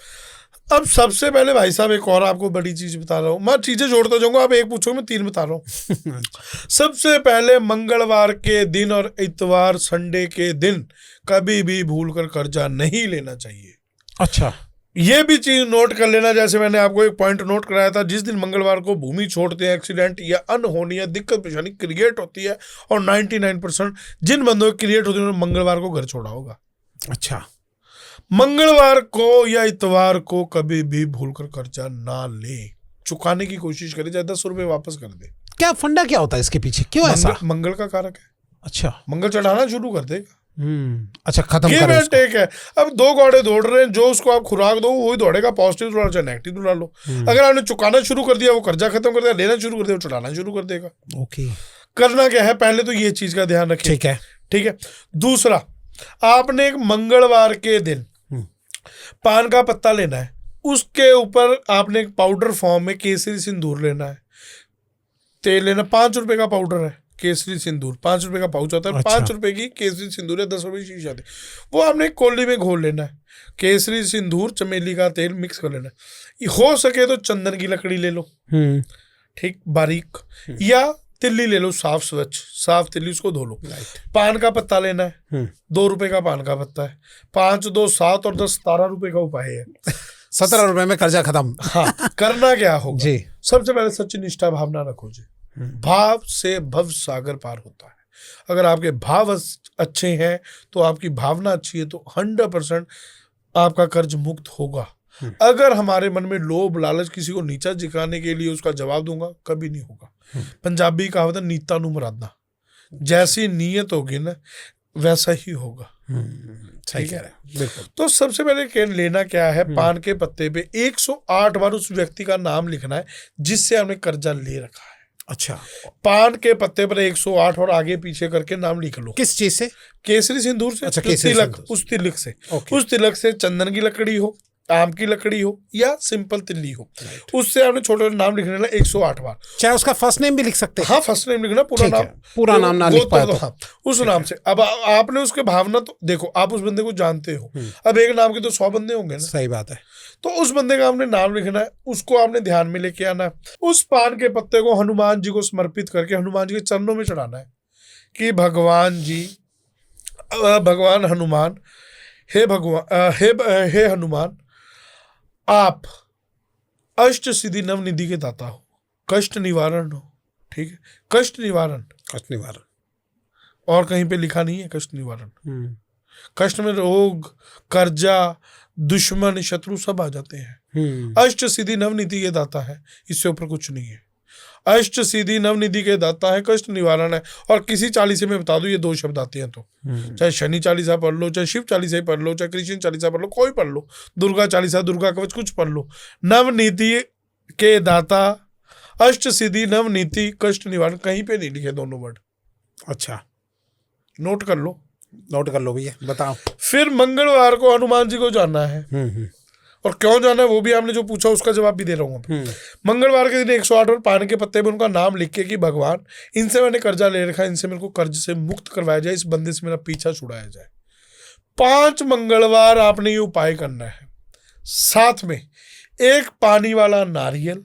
अब सबसे पहले भाई साहब एक और आपको बड़ी चीज बता रहा हूँ, मैं चीजें जोड़ता जाऊंगा, आप एक पूछोगे मैं 3 बता रहा हूँ। सबसे पहले मंगलवार के दिन और इतवार संडे के दिन कभी भी भूलकर कर्जा नहीं लेना चाहिए। अच्छा, ये भी चीज नोट कर लेना। जैसे मैंने आपको एक पॉइंट नोट कराया था, जिस दिन मंगलवार को भूमि छोड़ते हैं, एक्सीडेंट या अनहोनी या दिक्कत परेशानी क्रिएट होती है, और 99% जिन बंदों को क्रिएट होती है उन्होंने मंगलवार को घर छोड़ा होगा। अच्छा, मंगलवार को या इतवार को कभी भी भूलकर कर्जा ना ले, चुकाने की कोशिश करें, चाहे 10 रुपए वापस कर दे। क्या फंडा क्या होता है इसके पीछे, क्यों ऐसा? मंगल का कारक है। अच्छा, मंगल चढ़ाना शुरू कर देगा। अच्छा, खत्म करें उसको। टेक है। अब 2 घोड़े दौड़ रहे हैं, जो उसको आप खुराक दो वही दौड़ेगा, पॉजिटिव दौड़ा चाहे नेगेटिव दौड़ा लो। अगर आपने चुकाना शुरू कर दिया, वो कर्जा खत्म कर दिया, लेना शुरू कर दिया, वो चढ़ाना शुरू कर देगा। ओके, करना क्या है, पहले तो ये चीज का ध्यान रखें, ठीक है, ठीक है। दूसरा, आपने एक मंगलवार के दिन पान का पत्ता लेना है, उसके ऊपर आपने एक पाउडर फॉर्म में केसरी सिंदूर लेना है, तेल लेना, 5 रुपए का पाउडर है, केसरी सिंदूर, 5 रुपए का पाउच आता है, अच्छा। 5 रुपए की केसरी सिंदूर है, 10 रुपए की शीशी आती है, वो आपने एक कोली में घोल लेना है, केसरी सिंदूर चमेली का तेल मिक्स कर लेना है, हो सके तो चंदन की लकड़ी ले लो, ठीक बारीक, या तिल्ली ले लो, साफ स्वच्छ साफ तिल्ली, उसको धो लो। पान का पत्ता लेना है, 2 रुपए का पान का पत्ता है, 5 2 7 और 10 17 रुपए का उपाय है, 17 रुपए में कर्जा खत्म। हाँ। करना क्या होगा जी, सबसे पहले सच्ची निष्ठा भावना रखो जी, भाव से भव सागर पार होता है। अगर आपके भाव अच्छे हैं तो आपकी भावना अच्छी है तो 100% आपका कर्ज मुक्त होगा। अगर हमारे मन में लोभ लालच, किसी को नीचा दिखाने के लिए उसका जवाब दूंगा, कभी नहीं होगा। पंजाबी कहावत है नीता नु मुरादा, जैसी नीयत होगी ना वैसा ही होगा। सही कह रहे हैं, बिल्कुल। तो सबसे पहले लेना क्या है, पान के पत्ते पे 108 बार उस व्यक्ति का नाम लिखना है जिससे हमने कर्जा ले रखा है। अच्छा, पान के पत्ते पर 108 और आगे पीछे करके नाम लिख लो। किस चीज से? केसरी सिंदूर से। अच्छा, जो केसरी तिलक, सिंदूर। उस तिलक से, ओके। उस तिलक से चंदन की लकड़ी हो, आम की लकड़ी हो या सिंपल तिल्ली हो, उससे आपने छोटे नाम लिखने ना 108 बार। चाहे उसका फर्स्ट नेम भी लिख सकते हैं। हाँ, फर्स्ट नेम लिखना, पूरा ठीक है, नाम, पूरा नाम ना लिख पाए तो। हाँ, उस नाम से। अब आपने उसके भावना, तो देखो आप उस बंदे को जानते हो, अब एक नाम के तो 100 बंदे होंगे ना। सही बात है। तो उस बंदे का आपने नाम लिखना है, उसको आपने ध्यान में लेके आना है, उस पान के पत्ते को हनुमान जी को समर्पित करके हनुमान जी के चरणों में चढ़ाना है कि भगवान जी, भगवान हनुमान, हे भगवान, हे हनुमान, आप अष्ट सिद्धि नवनिधि के दाता हो, कष्ट निवारण हो, ठीक है, कष्ट निवारण, कष्ट निवारण, और कहीं पे लिखा नहीं है कष्ट निवारण। कष्ट में रोग, कर्जा, दुश्मन, शत्रु सब आ जाते हैं। अष्ट सिद्धि नवनिधि के दाता है, इससे ऊपर कुछ नहीं है। अष्ट सिद्धि नवनिधि के दाता है, कष्ट निवारण है। और किसी चालीसे में बता दो ये 2 शब्द आते हैं तो, चाहे शनि चालीसा पढ़ लो, चाहे शिव चालीसा पढ़ लो, चाहे कृष्ण चालीसा पढ़ लो, कोई पढ़ लो, दुर्गा चालीसा, दुर्गा कवच, कुछ पढ़ लो। नवनीति के दाता, अष्ट सिद्धि नवनीति, कष्ट निवारण, कहीं पे नहीं लिखे दोनों वर्ड। अच्छा, नोट कर लो, नोट कर लो भैया, बताओ। फिर मंगलवार को हनुमान जी को जाना है, और क्यों जाना है वो भी आपने जो पूछा उसका जवाब भी दे रहा हूँ। मंगलवार के दिन 108 और पान के पत्ते में उनका नाम लिख के कि भगवान, इनसे मैंने कर्जा ले रखा है, इनसे मेरे को कर्ज से मुक्त करवाया जाए, इस बंदे से मेरा पीछा छुड़ाया जाए। 5 मंगलवार आपने ये उपाय करना है। साथ में एक पानी वाला नारियल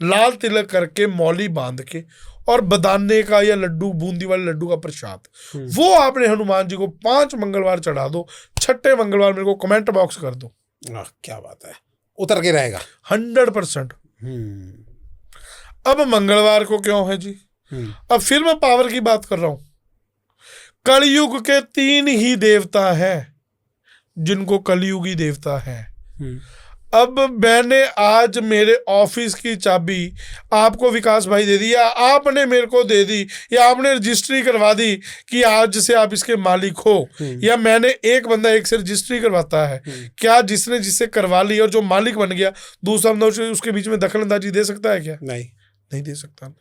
लाल तिलक करके मौली बांध के, और बदाने का या लड्डू, बूंदी वाले लड्डू का प्रसाद, वो आपने हनुमान जी को 5 मंगलवार चढ़ा दो। 6ठे मंगलवार मेरे को कमेंट बॉक्स कर दो। क्या बात है, उतर के रहेगा 100%। अब मंगलवार को क्यों है जी? अब फिर मैं पावर की बात कर रहा हूं। कलयुग के 3 ही देवता हैं जिनको कलयुगी देवता है। अब मैंने आज मेरे ऑफिस की चाबी आपको विकास भाई दे दी, या आपने मेरे को दे दी, या आपने रजिस्ट्री करवा दी कि आज से आप इसके मालिक हो, या मैंने एक बंदा एक से रजिस्ट्री करवाता है, क्या जिसने जिससे करवा ली और जो मालिक बन गया दूसरा बंदा उसके बीच में दखलंदाजी दे सकता है क्या? नहीं दे सकता।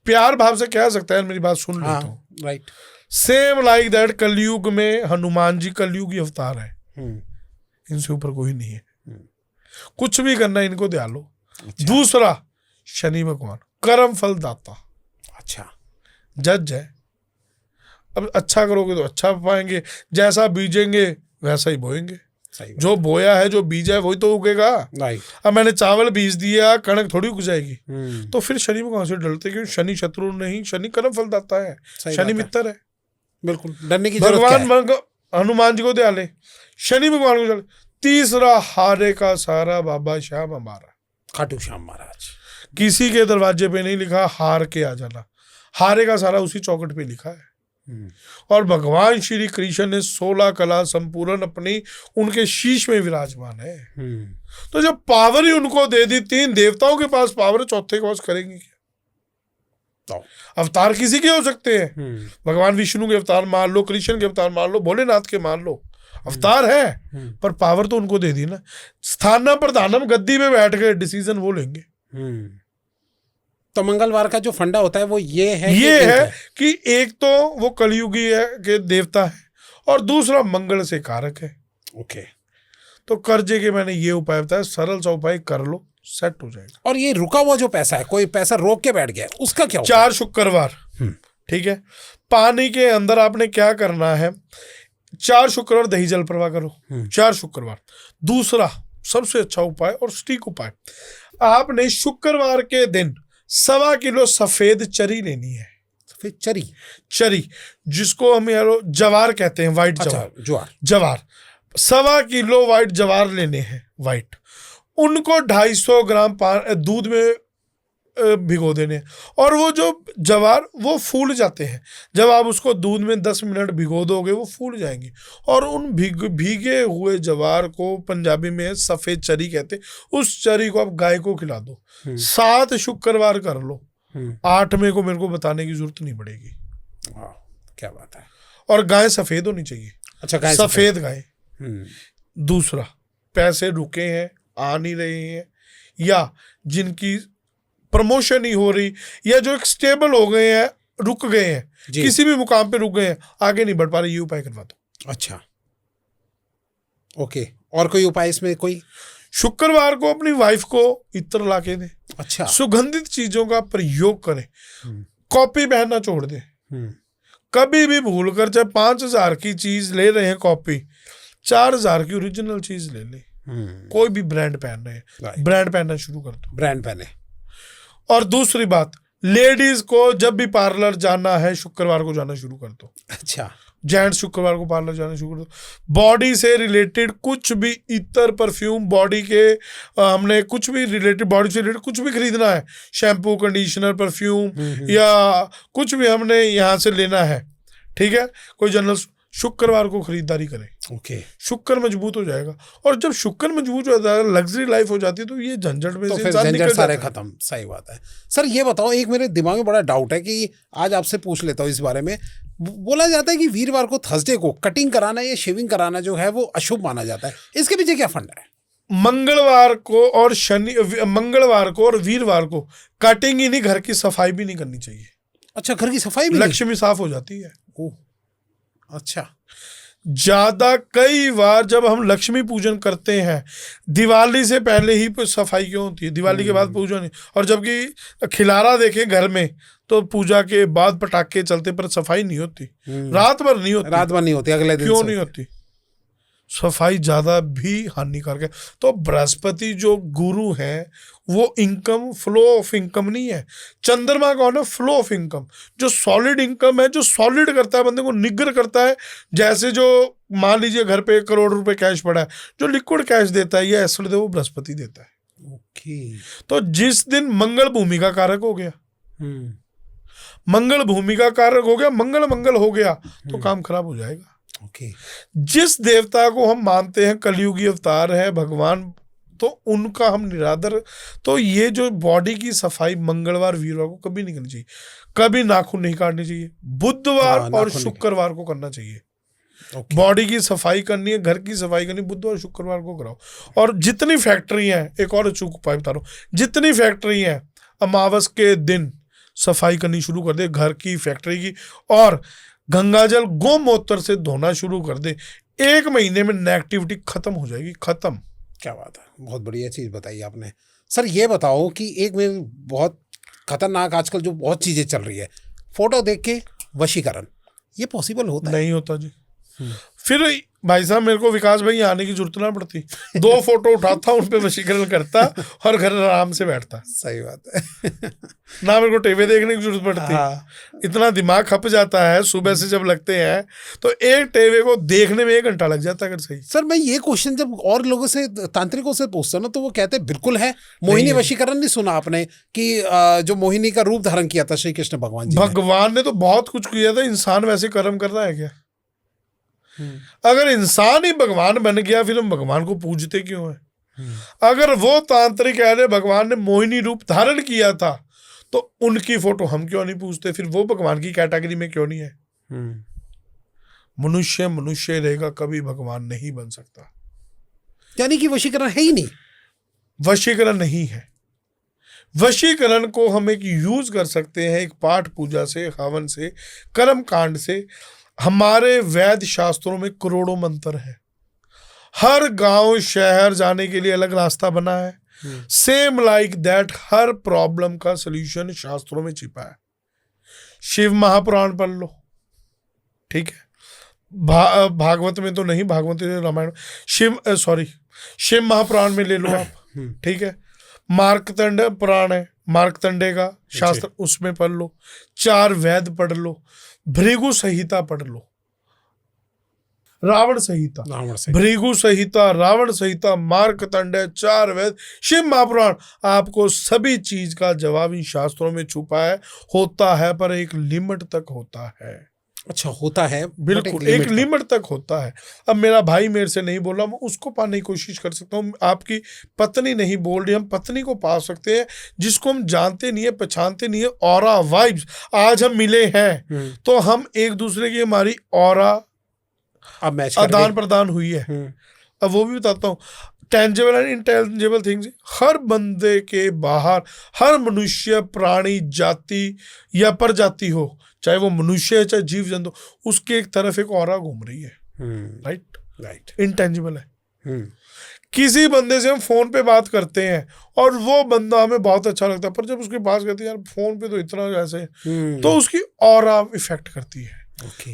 प्यार भाव से कह सकता है, मेरी बात सुन लेता हूँ, राइट। सेम लाइक दैट कलयुग में हनुमान जी कलयुगी अवतार है, इनसे ऊपर कोई नहीं है। कुछ भी करना इनको दे लो। अच्छा। दूसरा, शनि भगवान कर्म फल दाता, अच्छा जज है। अब अच्छा करोगे तो अच्छा पाएंगे, जैसा बीजेंगे वैसा ही बोएंगे। जो बोया है, जो बीजा है वही तो उगेगा। अब मैंने चावल बीज दिया, कणक थोड़ी उग जाएगी। तो फिर शनि भगवान से डरते, क्योंकि शनि शत्रु नहीं, शनि कर्म फल दाता है, शनि मित्र है। बिल्कुल डरने की जरूरत क्या है? भगवान हनुमान जी को दे ले, शनि भगवान को दे। तीसरा, हारे का सारा बाबा श्याम हमारा, खाटू श्याम महाराज। किसी के दरवाजे पे नहीं लिखा हार के आ जाना, हारे का सारा उसी चौकट पे लिखा है। और भगवान श्री कृष्ण ने 16 कला संपूर्ण अपनी उनके शीश में विराजमान है। तो जब पावर ही उनको दे दी, 3 देवताओं के पास पावर, चौथे के पास करेंगे क्या? अवतार किसी के हो सकते हैं, भगवान विष्णु के अवतार मान लो, कृष्ण के अवतार मान लो, भोलेनाथ के मान लो, अवतार है, पर पावर तो उनको दे दी ना। स्थाना प्रधानम, गद्दी में बैठ गए, डिसीजन वो लेंगे। तो मंगलवार का जो फंडा होता है वो ये है कि एक तो वो कलयुगी है के देवता है, और दूसरा मंगल से कारक है। ओके। तो कर्जे के मैंने ये उपाय बताया, सरल सा उपाय कर लो, सेट हो जाएगा। और ये रुका हुआ जो पैसा है, कोई पैसा रोक के बैठ गया, उसका क्या होगा? 4 शुक्रवार, ठीक है। पानी के अंदर आपने क्या करना है, 4 शुक्रवार दही जल प्रवाह करो, 4 शुक्रवार। दूसरा सबसे अच्छा उपाय और सटीक उपाय, आपने शुक्रवार के दिन 1.25 किलो सफेद चरी लेनी है। सफेद चरी, चरी जिसको हम यार जवार कहते हैं, व्हाइट अच्छा, जवार 1.25 किलो व्हाइट जवार लेने हैं, व्हाइट। उनको 250 ग्राम दूध में भिगो देने हैं। और वो जो जवार वो फूल जाते हैं, जब आप उसको दूध में 10 मिनट भिगो दोगे वो फूल जाएंगे। और उन भीगे हुए जवार को पंजाबी में सफ़ेद चरी कहते हैं, उस चरी को आप गाय को खिला दो। 7 शुक्रवार कर लो, 8वें को मेरे को बताने की जरूरत नहीं पड़ेगी। क्या बात है। और गाय सफ़ेद होनी चाहिए। अच्छा, गाय सफ़ेद गाय। दूसरा, पैसे रुके हैं, आ नहीं रहे हैं, या जिनकी प्रमोशन ही हो रही, या जो एक स्टेबल हो गए हैं, रुक गए हैं, किसी भी मुकाम पे रुक गए हैं, आगे नहीं बढ़ पा रहे, ये उपाय करवा दो। अच्छा, ओके। और कोई उपाय इसमें? कोई शुक्रवार को अपनी वाइफ को इत्र ला के दे। अच्छा, सुगंधित चीजों का प्रयोग करें। कॉपी पहनना छोड़ दे। कभी भी भूल कर, चाहे 5,000 की चीज ले रहे हैं कॉपी, 4,000 की ओरिजिनल चीज ले ले। कोई भी ब्रांड पहन रहे हैं, ब्रांड पहनना शुरू कर दो, ब्रांड पहने। और दूसरी बात, लेडीज को जब भी पार्लर जाना है शुक्रवार को जाना शुरू कर दो। अच्छा, जेंट्स शुक्रवार को पार्लर जाना शुरू कर दो। बॉडी से रिलेटेड कुछ भी इत्र, परफ्यूम, बॉडी के हमने कुछ भी रिलेटेड, बॉडी से रिलेटेड कुछ भी खरीदना है, शैम्पू, कंडीशनर, परफ्यूम या कुछ भी हमने यहाँ से लेना है, ठीक है, कोई जनरल, शुक्रवार को खरीदारी करें। ओके। शुक्र मजबूत हो जाएगा। और जब शुक्र मजबूत हो जाता है, लग्जरी लाइफ हो जाती है, तो ये झंझट में तो से फिर झंझट सारे खत्म। सही बात है। सर ये बताओ, एक मेरे दिमाग में बड़ा डाउट है कि आज आपसे पूछ लेता हूँ इस बारे में। बोला जाता है कि वीरवार को, थर्सडे को कटिंग कराना या शेविंग कराना जो है वो अशुभ माना जाता है, इसके पीछे क्या फंडा है? मंगलवार को और वीरवार को कटिंग ही नहीं, घर की सफाई भी नहीं करनी चाहिए। अच्छा, घर की सफाई भी? लक्ष्मी साफ हो जाती है। अच्छा, ज्यादा कई बार जब हम लक्ष्मी पूजन करते हैं, दिवाली से पहले ही सफाई क्यों होती है, दिवाली के बाद पूजा नहीं। और जबकि खिलारा देखें घर में, तो पूजा के बाद पटाखे चलते पर सफाई नहीं होती, रात भर नहीं होती, अगले दिन क्यों नहीं होती? सफाई ज्यादा भी हानिकारक है। तो बृहस्पति जो गुरु है, वो इनकम, फ्लो ऑफ इनकम नहीं है। चंद्रमा कौन है? फ्लो ऑफ इनकम, जो सॉलिड इनकम है, जो सॉलिड करता है, बंदे को निग्र करता है। जैसे जो मान लीजिए घर पे 1 करोड़ रुपए कैश पड़ा है, जो लिक्विड कैश देता है, ये एसेट वो बृहस्पति देता है। ओके। तो जिस दिन मंगल भूमि का कारक हो गया, मंगल भूमि का कारक हो गया, मंगल हो गया, तो काम खराब हो जाएगा। ओके। जिस देवता को हम मानते हैं कलयुगी अवतार है भगवान, तो उनका हम निरादर, तो ये जो बॉडी की सफाई मंगलवार वीरवार को कभी नहीं करनी चाहिए। कभी नाखून नहीं काटने चाहिए। बुधवार और शुक्रवार को करना चाहिए। बॉडी की सफाई करनी है, घर की सफाई करनी, बुधवार शुक्रवार को कराओ। और जितनी फैक्ट्री हैं, एक और अचूक उपाय बता रहा हूँ, जितनी फैक्ट्री हैं, अमावस के दिन सफाई करनी शुरू कर दे, घर की, फैक्ट्री की। और गंगाजल गोमूत्र से धोना शुरू कर दे। 1 महीने में नेगेटिविटी खत्म हो जाएगी, खत्म। क्या बात है, बहुत बढ़िया चीज बताई आपने। सर ये बताओ कि एक में बहुत खतरनाक आजकल जो बहुत चीजें चल रही है, फोटो देख के वशीकरण, ये पॉसिबल होता है? नहीं होता जी। फिर भाई साहब, मेरे को विकास भाई आने की जरूरत ना पड़ती, 2 फोटो उठाता, उन पे वशीकरण करता और घर आराम से बैठता। सही बात है। ना मेरे को टीवी देखने की जरूरत पड़ती। हाँ। इतना दिमाग खप जाता है, सुबह से जब लगते हैं तो एक टीवी को देखने में 1 घंटा लग जाता है। अगर सही सर, मैं ये क्वेश्चन जब और लोगों से, तांत्रिकों से पूछता हूँ, तो वो कहते हैं बिल्कुल है। मोहिनी वशीकरण नहीं सुना आपने कि जो मोहिनी का रूप धारण किया था श्री कृष्ण भगवान जी? भगवान ने तो बहुत कुछ किया था। इंसान वैसे कर्म कर रहा है क्या? अगर इंसान ही भगवान बन गया, फिर हम भगवान को पूजते क्यों हैं? अगर वो तांत्रिक कह रहे भगवान ने मोहिनी रूप धारण किया था, तो उनकी फोटो हम क्यों नहीं पूजते? फिर वो भगवान की कैटेगरी में क्यों नहीं है? मनुष्य रहेगा, कभी भगवान नहीं बन सकता। यानी कि वशीकरण है ही नहीं। वशीकरण नहीं है। वशीकरण को हम एक यूज कर सकते हैं, एक पाठ पूजा से, हवन से, कर्म कांड से। हमारे वैद शास्त्रों में करोड़ों मंत्र है। हर गांव शहर जाने के लिए अलग रास्ता बना है। Same like that her problem का सॉल्यूशन शास्त्रों में छिपा है। शिव महापुराण पढ़ लो, ठीक है, भागवत में तो नहीं, भागवत में रामायण, शिव महापुराण में ले लो आप, ठीक है। मार्कतंड पुराण है, मार्कतंडे का शास्त्र, उसमें पढ़ लो। 4 वेद पढ़ लो, भृगु संहिता पढ़ लो, रावण संहिता, भृगु संहिता, रावण संहिता, मार्कतंड, 4 वेद, शिव महापुराण, आपको सभी चीज का जवाब इन शास्त्रों में छुपा है। होता है पर एक लिमिट तक होता है। अच्छा, होता है, बिल्कुल एक लिमिट तक होता है। अब मेरा भाई मेरे से नहीं बोला, मैं उसको पाने की कोशिश कर सकता हूँ। आपकी पत्नी नहीं बोल रही, हम पत्नी को पा सकते हैं जिसको हम जानते नहीं है, पहचानते नहीं है। ऑरा वाइब्स, आज हम मिले हैं तो हम एक दूसरे की, हमारी ऑरा आदान प्रदान हुई है। अब वो भी बताता हूँ, टेंजिबल एंड इंटेंजिबल थिंग्स, हर बंदे के बाहर, हर मनुष्य, प्राणी, जाति या प्रजाति हो, चाहे वो मनुष्य है चाहे जीव जंतु, उसके एक तरफ एक ऑरा घूम रही है। राइट, इंटेंजिबल है। किसी बंदे से हम फोन पे बात करते हैं और वो बंदा हमें बहुत अच्छा लगता है, पर जब उसके पास कहते हैं यार फोन पे तो इतना ऐसे, तो उसकी ऑरा इफेक्ट करती है।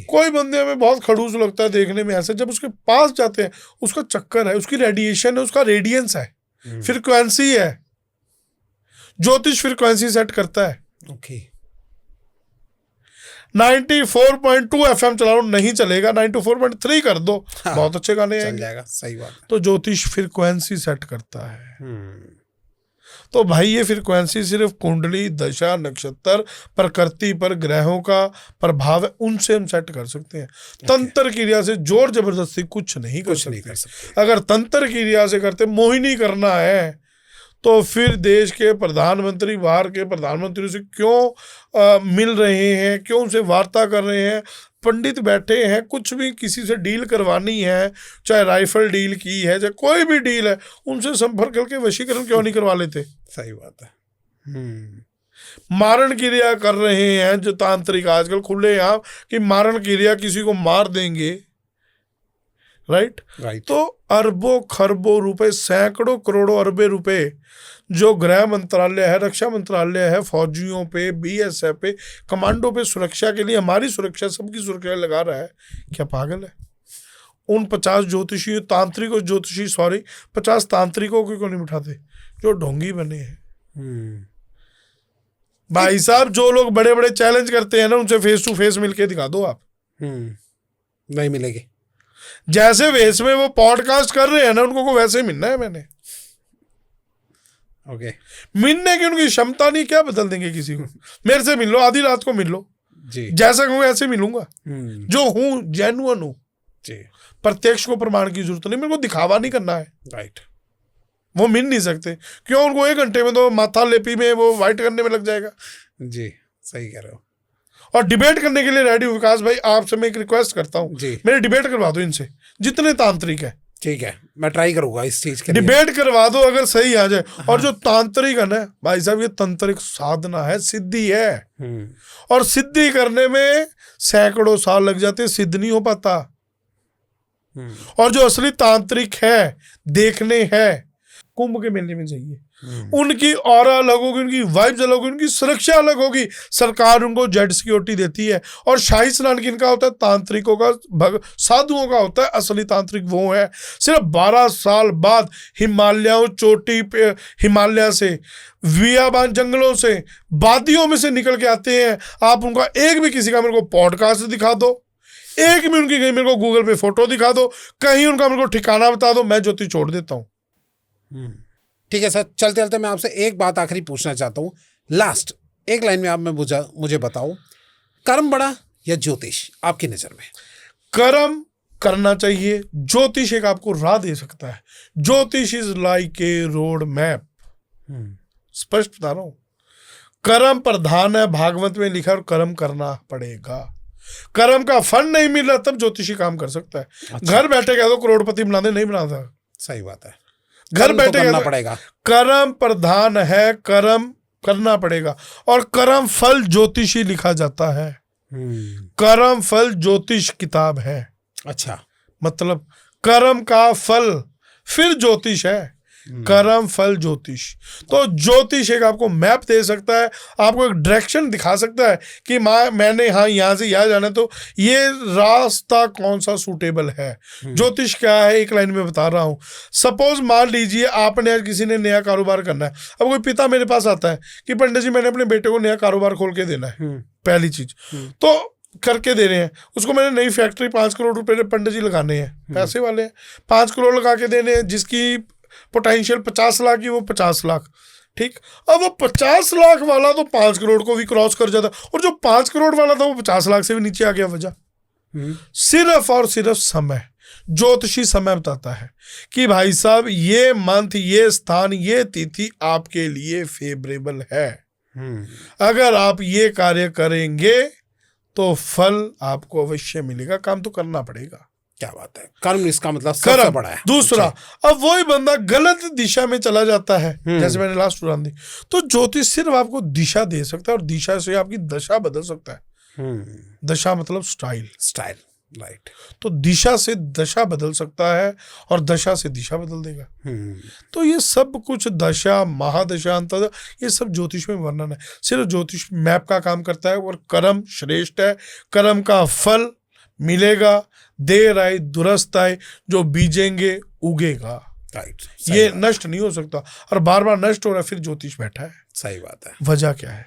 कोई बंदे हमें बहुत खड़ूस लगता है देखने में ऐसे, जब उसके पास जाते हैं उसका चक्कर है, उसकी रेडिएशन है, उसका रेडियंस है, फ्रीक्वेंसी है। ज्योतिष फ्रीक्वेंसी सेट करता है। 94.2 FM चला लो, नहीं चलेगा, 94.3 कर दो, बहुत अच्छे गाने आएंगे, जाएगा, सही बात है। तो ज्योतिष फ्रीक्वेंसी सेट करता है। तो भाई ये फ्रीक्वेंसी सिर्फ कुंडली, दशा, नक्षत्र, प्रकृति पर ग्रहों का प्रभाव है, उनसे हम सेट कर सकते हैं। तंत्र क्रिया से जोर जबरदस्ती कुछ नहीं कर सकते। अगर तंत्र क्रिया से करते, मोहिनी करना है, तो फिर देश के प्रधानमंत्री बाहर के प्रधानमंत्री से क्यों मिल रहे हैं, क्यों उनसे वार्ता कर रहे हैं, पंडित बैठे हैं, कुछ भी किसी से डील करवानी है, चाहे राइफल डील की है, चाहे कोई भी डील है, उनसे संपर्क करके वशीकरण क्यों नहीं करवा लेते? सही बात है। मारण क्रिया कर रहे हैं जो तांत्रिक आजकल खुले यहाँ कि मारण क्रिया, किसी को मार देंगे, राइट। तो अरबों खरबों रुपए, सैकड़ों करोड़ों अरबे रुपए जो गृह मंत्रालय है, रक्षा मंत्रालय है, फौजियों पे, BSF पे, कमांडो पे, सुरक्षा के लिए, हमारी सुरक्षा, सबकी सुरक्षा लगा रहा है, क्या पागल है? उन 50 ज्योतिषी तांत्रिकों, 50 तांत्रिकों को क्यों नहीं बिठाते जो ढोंगी बने हैं? भाई साहब, जो लोग बड़े बड़े चैलेंज करते हैं ना, उनसे फेस टू फेस मिलके दिखा दो आप। नहीं मिलेगी। जैसे वेस में वो पॉडकास्ट कर रहे हैं ना, उनको को वैसे मिलना है मैंने। मिलने की उनकी क्षमता नहीं, क्या बदल देंगे किसी को? मेरे से मिल लो, आधी रात को मिल लो जी, जैसा कहूँ ऐसे मिलूंगा, जो हूँ जेन्युइन हूँ जी। प्रत्यक्ष को प्रमाण की जरूरत नहीं, मेरे को दिखावा नहीं करना है। राइट, वो मिल नहीं सकते, क्यों? उनको 1 घंटे में तो माथा लेपी में वो वाइट करने में लग जाएगा जी। सही कह रहे हो। और डिबेट करने के लिए रेडी हूँ। विकास भाई, आपसे मैं एक रिक्वेस्ट करता हूँ, मेरे डिबेट करवा दो इनसे, जितने तांत्रिक है। ठीक है, मैं ट्राई करूंगा इस चीज के डिबेट करवा दो, अगर सही आ जाए। और जो तांत्रिक है ना भाई साहब, ये तंत्रिक साधना है, सिद्धि है, और सिद्धि करने में सैकड़ों साल लग जाते, सिद्ध नहीं हो पाता। और जो असली तांत्रिक है, देखने हैं, कुंभ के मेले में जाइए, उनकी ऑरा अलग होगी, उनकी वाइब्स अलग होगी, उनकी सुरक्षा अलग होगी। सरकार उनको जेड सिक्योरिटी देती है। और शाही स्नान किनका होता है? तांत्रिकों का, साधुओं का होता है। असली तांत्रिक वो है। सिर्फ 12 साल बाद हिमालयों चोटी पे, हिमालय से, वियाबान जंगलों से, वादियों में से निकल के आते हैं। आप उनका एक भी किसी का मेरे को पॉडकास्ट दिखा दो, एक भी उनकी कहीं मेरे को गूगल पे फोटो दिखा दो, कहीं उनका मेरे को ठिकाना बता दो, मैं ज्योति छोड़ देता हूँ। ठीक है सर, चलते चलते मैं आपसे एक बात आखिरी पूछना चाहता हूँ, लास्ट एक लाइन में आप मुझे बताओ, कर्म बड़ा या ज्योतिष आपकी नजर में? कर्म करना चाहिए, ज्योतिष एक आपको राह दे सकता है। ज्योतिष is like a road map. स्पष्ट बता रहा हूं, कर्म प्रधान है, भागवत में लिखा, और कर्म करना पड़ेगा। कर्म का फल नहीं मिल रहा तब ज्योतिषी काम कर सकता है। अच्छा। घर बैठे कह दो करोड़पति बना दे, नहीं बनाता। सही बात है, घर बैठे करना पड़ेगा। कर्म प्रधान है, कर्म करना पड़ेगा। और कर्म फल ज्योतिषी लिखा जाता है। कर्म फल ज्योतिष किताब है। अच्छा, मतलब कर्म का फल फिर ज्योतिष है। कर्म फल ज्योतिष। तो ज्योतिष एक आपको मैप दे सकता है, आपको एक डायरेक्शन दिखा सकता है कि मैंने यहाँ से यहाँ जाना है, तो ये रास्ता कौन सा सूटेबल है। ज्योतिष क्या है, एक लाइन में बता रहा हूँ। सपोज मान लीजिए आपने आज किसी ने नया कारोबार करना है। अब कोई पिता मेरे पास आता है कि पंडित जी मैंने अपने बेटे को नया कारोबार खोल के देना है, पहली चीज तो करके दे रहे हैं उसको, मैंने नई फैक्ट्री 5 करोड़ रुपए पंडित जी लगाने हैं, पैसे वाले हैं, 5 करोड़ लगा के देने हैं, जिसकी पोटेंशियल 50 लाख की वो 50 लाख, ठीक। अब वो 50 लाख वाला तो 5 करोड़ को भी क्रॉस कर जाता, और जो 5 करोड़ वाला था वो 50 लाख से भी नीचे आ गया। वजह सिर्फ और सिर्फ समय। ज्योतिषी समय बताता है कि भाई साहब ये मंथ, ये स्थान, ये तिथि आपके लिए फेवरेबल है। अगर आप ये कार्य करेंगे तो फल आपको अवश्य मिलेगा। काम तो करना पड़ेगा। क्या बात है, कर्म इसका मतलब सबसे बड़ा है। दूसरा, अब वही बंदा गलत दिशा में चला जाता है, जैसे मैंने लास्ट उदाहरण दी, तो ज्योतिष सिर्फ आपको दिशा दे सकता है, और दिशा से आपकी दशा बदल सकता है। दशा मतलब स्टाइल, राइट। तो दिशा से दशा बदल सकता है, और दशा से दिशा बदल देगा। तो ये सब कुछ दशा, महादशा, अंतर्दशा, ये सब ज्योतिष में वर्णन है। सिर्फ ज्योतिष मैप का काम करता है, और कर्म श्रेष्ठ है। कर्म का फल मिलेगा, देर आए दुरुस्त आए, जो बीजेंगे उगेगा। राइट, ये नष्ट नहीं हो सकता, और बार बार नष्ट हो रहा है, फिर ज्योतिष बैठा है। सही बात है। वजह क्या है,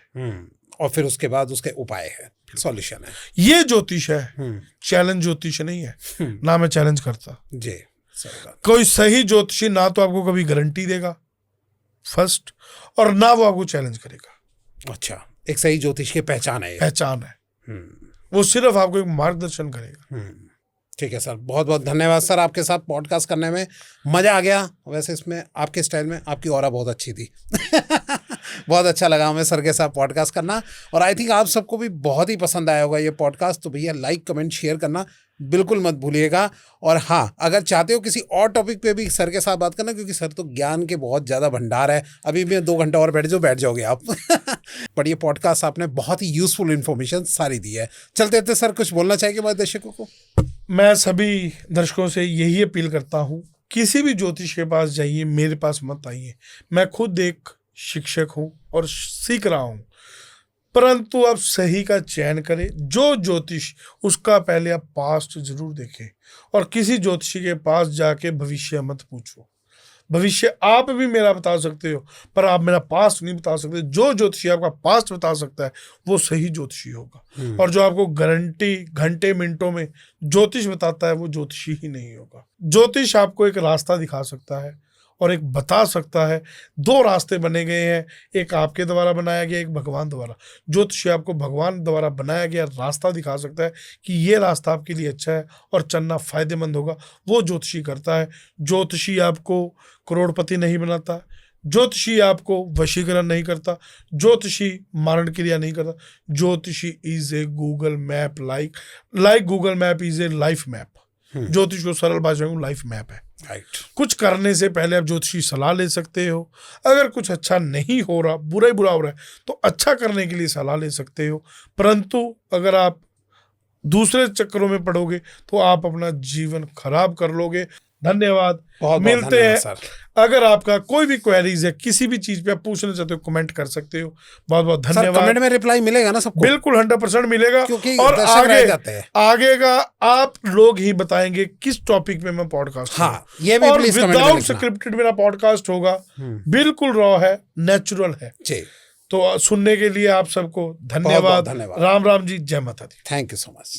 और फिर उसके बाद उसके उपाय है, सॉल्यूशन है। ये ज्योतिष है, चैलेंज ज्योतिष नहीं है। ना मैं चैलेंज करता जी, सही बात। कोई सही ज्योतिषी ना तो आपको कभी गारंटी देगा फर्स्ट, और ना वो आपको चैलेंज करेगा। अच्छा, एक सही ज्योतिष की पहचान है। पहचान है, वो सिर्फ आपको एक मार्गदर्शन करेगा। ठीक है सर, बहुत बहुत धन्यवाद सर। आपके साथ पॉडकास्ट करने में मज़ा आ गया। वैसे इसमें आपके स्टाइल में आपकी ऑरा बहुत अच्छी थी। बहुत अच्छा लगा हमें सर के साथ पॉडकास्ट करना, और आई थिंक आप सबको भी बहुत ही पसंद आया होगा ये पॉडकास्ट। तो भैया लाइक, कमेंट, शेयर करना बिल्कुल मत भूलिएगा। और हाँ, अगर चाहते हो किसी और टॉपिक पे भी सर के साथ बात करना, क्योंकि सर तो ज्ञान के बहुत ज़्यादा भंडार है। अभी भी 2 घंटा और बैठ जाओगे आप। पर ये पॉडकास्ट आपने बहुत ही यूजफुल इन्फॉर्मेशन सारी दी है। चलते थे सर, कुछ बोलना चाहिए हमारे दर्शकों को? मैं सभी दर्शकों से यही अपील करता हूँ, किसी भी ज्योतिष के पास जाइए, मेरे पास मत आइए। मैं खुद एक शिक्षक हूँ और सीख रहा हूँ, परंतु आप सही का चयन करें। जो ज्योतिष, उसका पहले आप पास्ट जरूर देखें, और किसी ज्योतिषी के पास जाके भविष्य मत पूछो। भविष्य आप भी मेरा बता सकते हो, पर आप मेरा पास्ट नहीं बता सकते। जो ज्योतिषी आपका पास्ट बता सकता है वो सही ज्योतिषी होगा, और जो आपको गारंटी घंटे मिनटों में ज्योतिष बताता है वो ज्योतिषी ही नहीं होगा। ज्योतिष आपको एक रास्ता दिखा सकता है और एक बता सकता है। 2 रास्ते बने गए हैं, एक आपके द्वारा बनाया गया, एक भगवान द्वारा। ज्योतिषी आपको भगवान द्वारा बनाया गया रास्ता दिखा सकता है कि ये रास्ता आपके लिए अच्छा है और चलना फायदेमंद होगा, वो ज्योतिषी करता है। ज्योतिषी आपको करोड़पति नहीं बनाता, ज्योतिषी आपको वशीकरण नहीं करता, ज्योतिषी मारण क्रिया नहीं करता। ज्योतिषी is a Google map, like Google map is a life map. ज्योतिष को सरल भाषा में लाइफ मैप है। राइट। कुछ करने से पहले आप ज्योतिषी सलाह ले सकते हो। अगर कुछ अच्छा नहीं हो रहा, बुरा हो रहा है, तो अच्छा करने के लिए सलाह ले सकते हो। परंतु अगर आप दूसरे चक्करों में पड़ोगे तो आप अपना जीवन खराब कर लोगे। धन्यवाद, मिलते हैं सर। अगर आपका कोई भी क्वेरीज है, किसी भी चीज पे आप पूछना चाहते हो, कमेंट कर सकते हो। बहुत बहुत धन्यवाद। कमेंट में रिप्लाई मिलेगा ना सबको? बिल्कुल 100% मिलेगा, क्योंकि और आगे का आप लोग ही बताएंगे किस टॉपिक पे मैं पॉडकास्ट। हाँ, ये भी प्लीज कमेंट में विदाउट स्क्रिप्टेड मेरा पॉडकास्ट होगा, बिल्कुल रॉ है, नेचुरल है। तो सुनने के लिए आप सबको धन्यवाद। राम राम जी, जय माता दी। Thank you so much.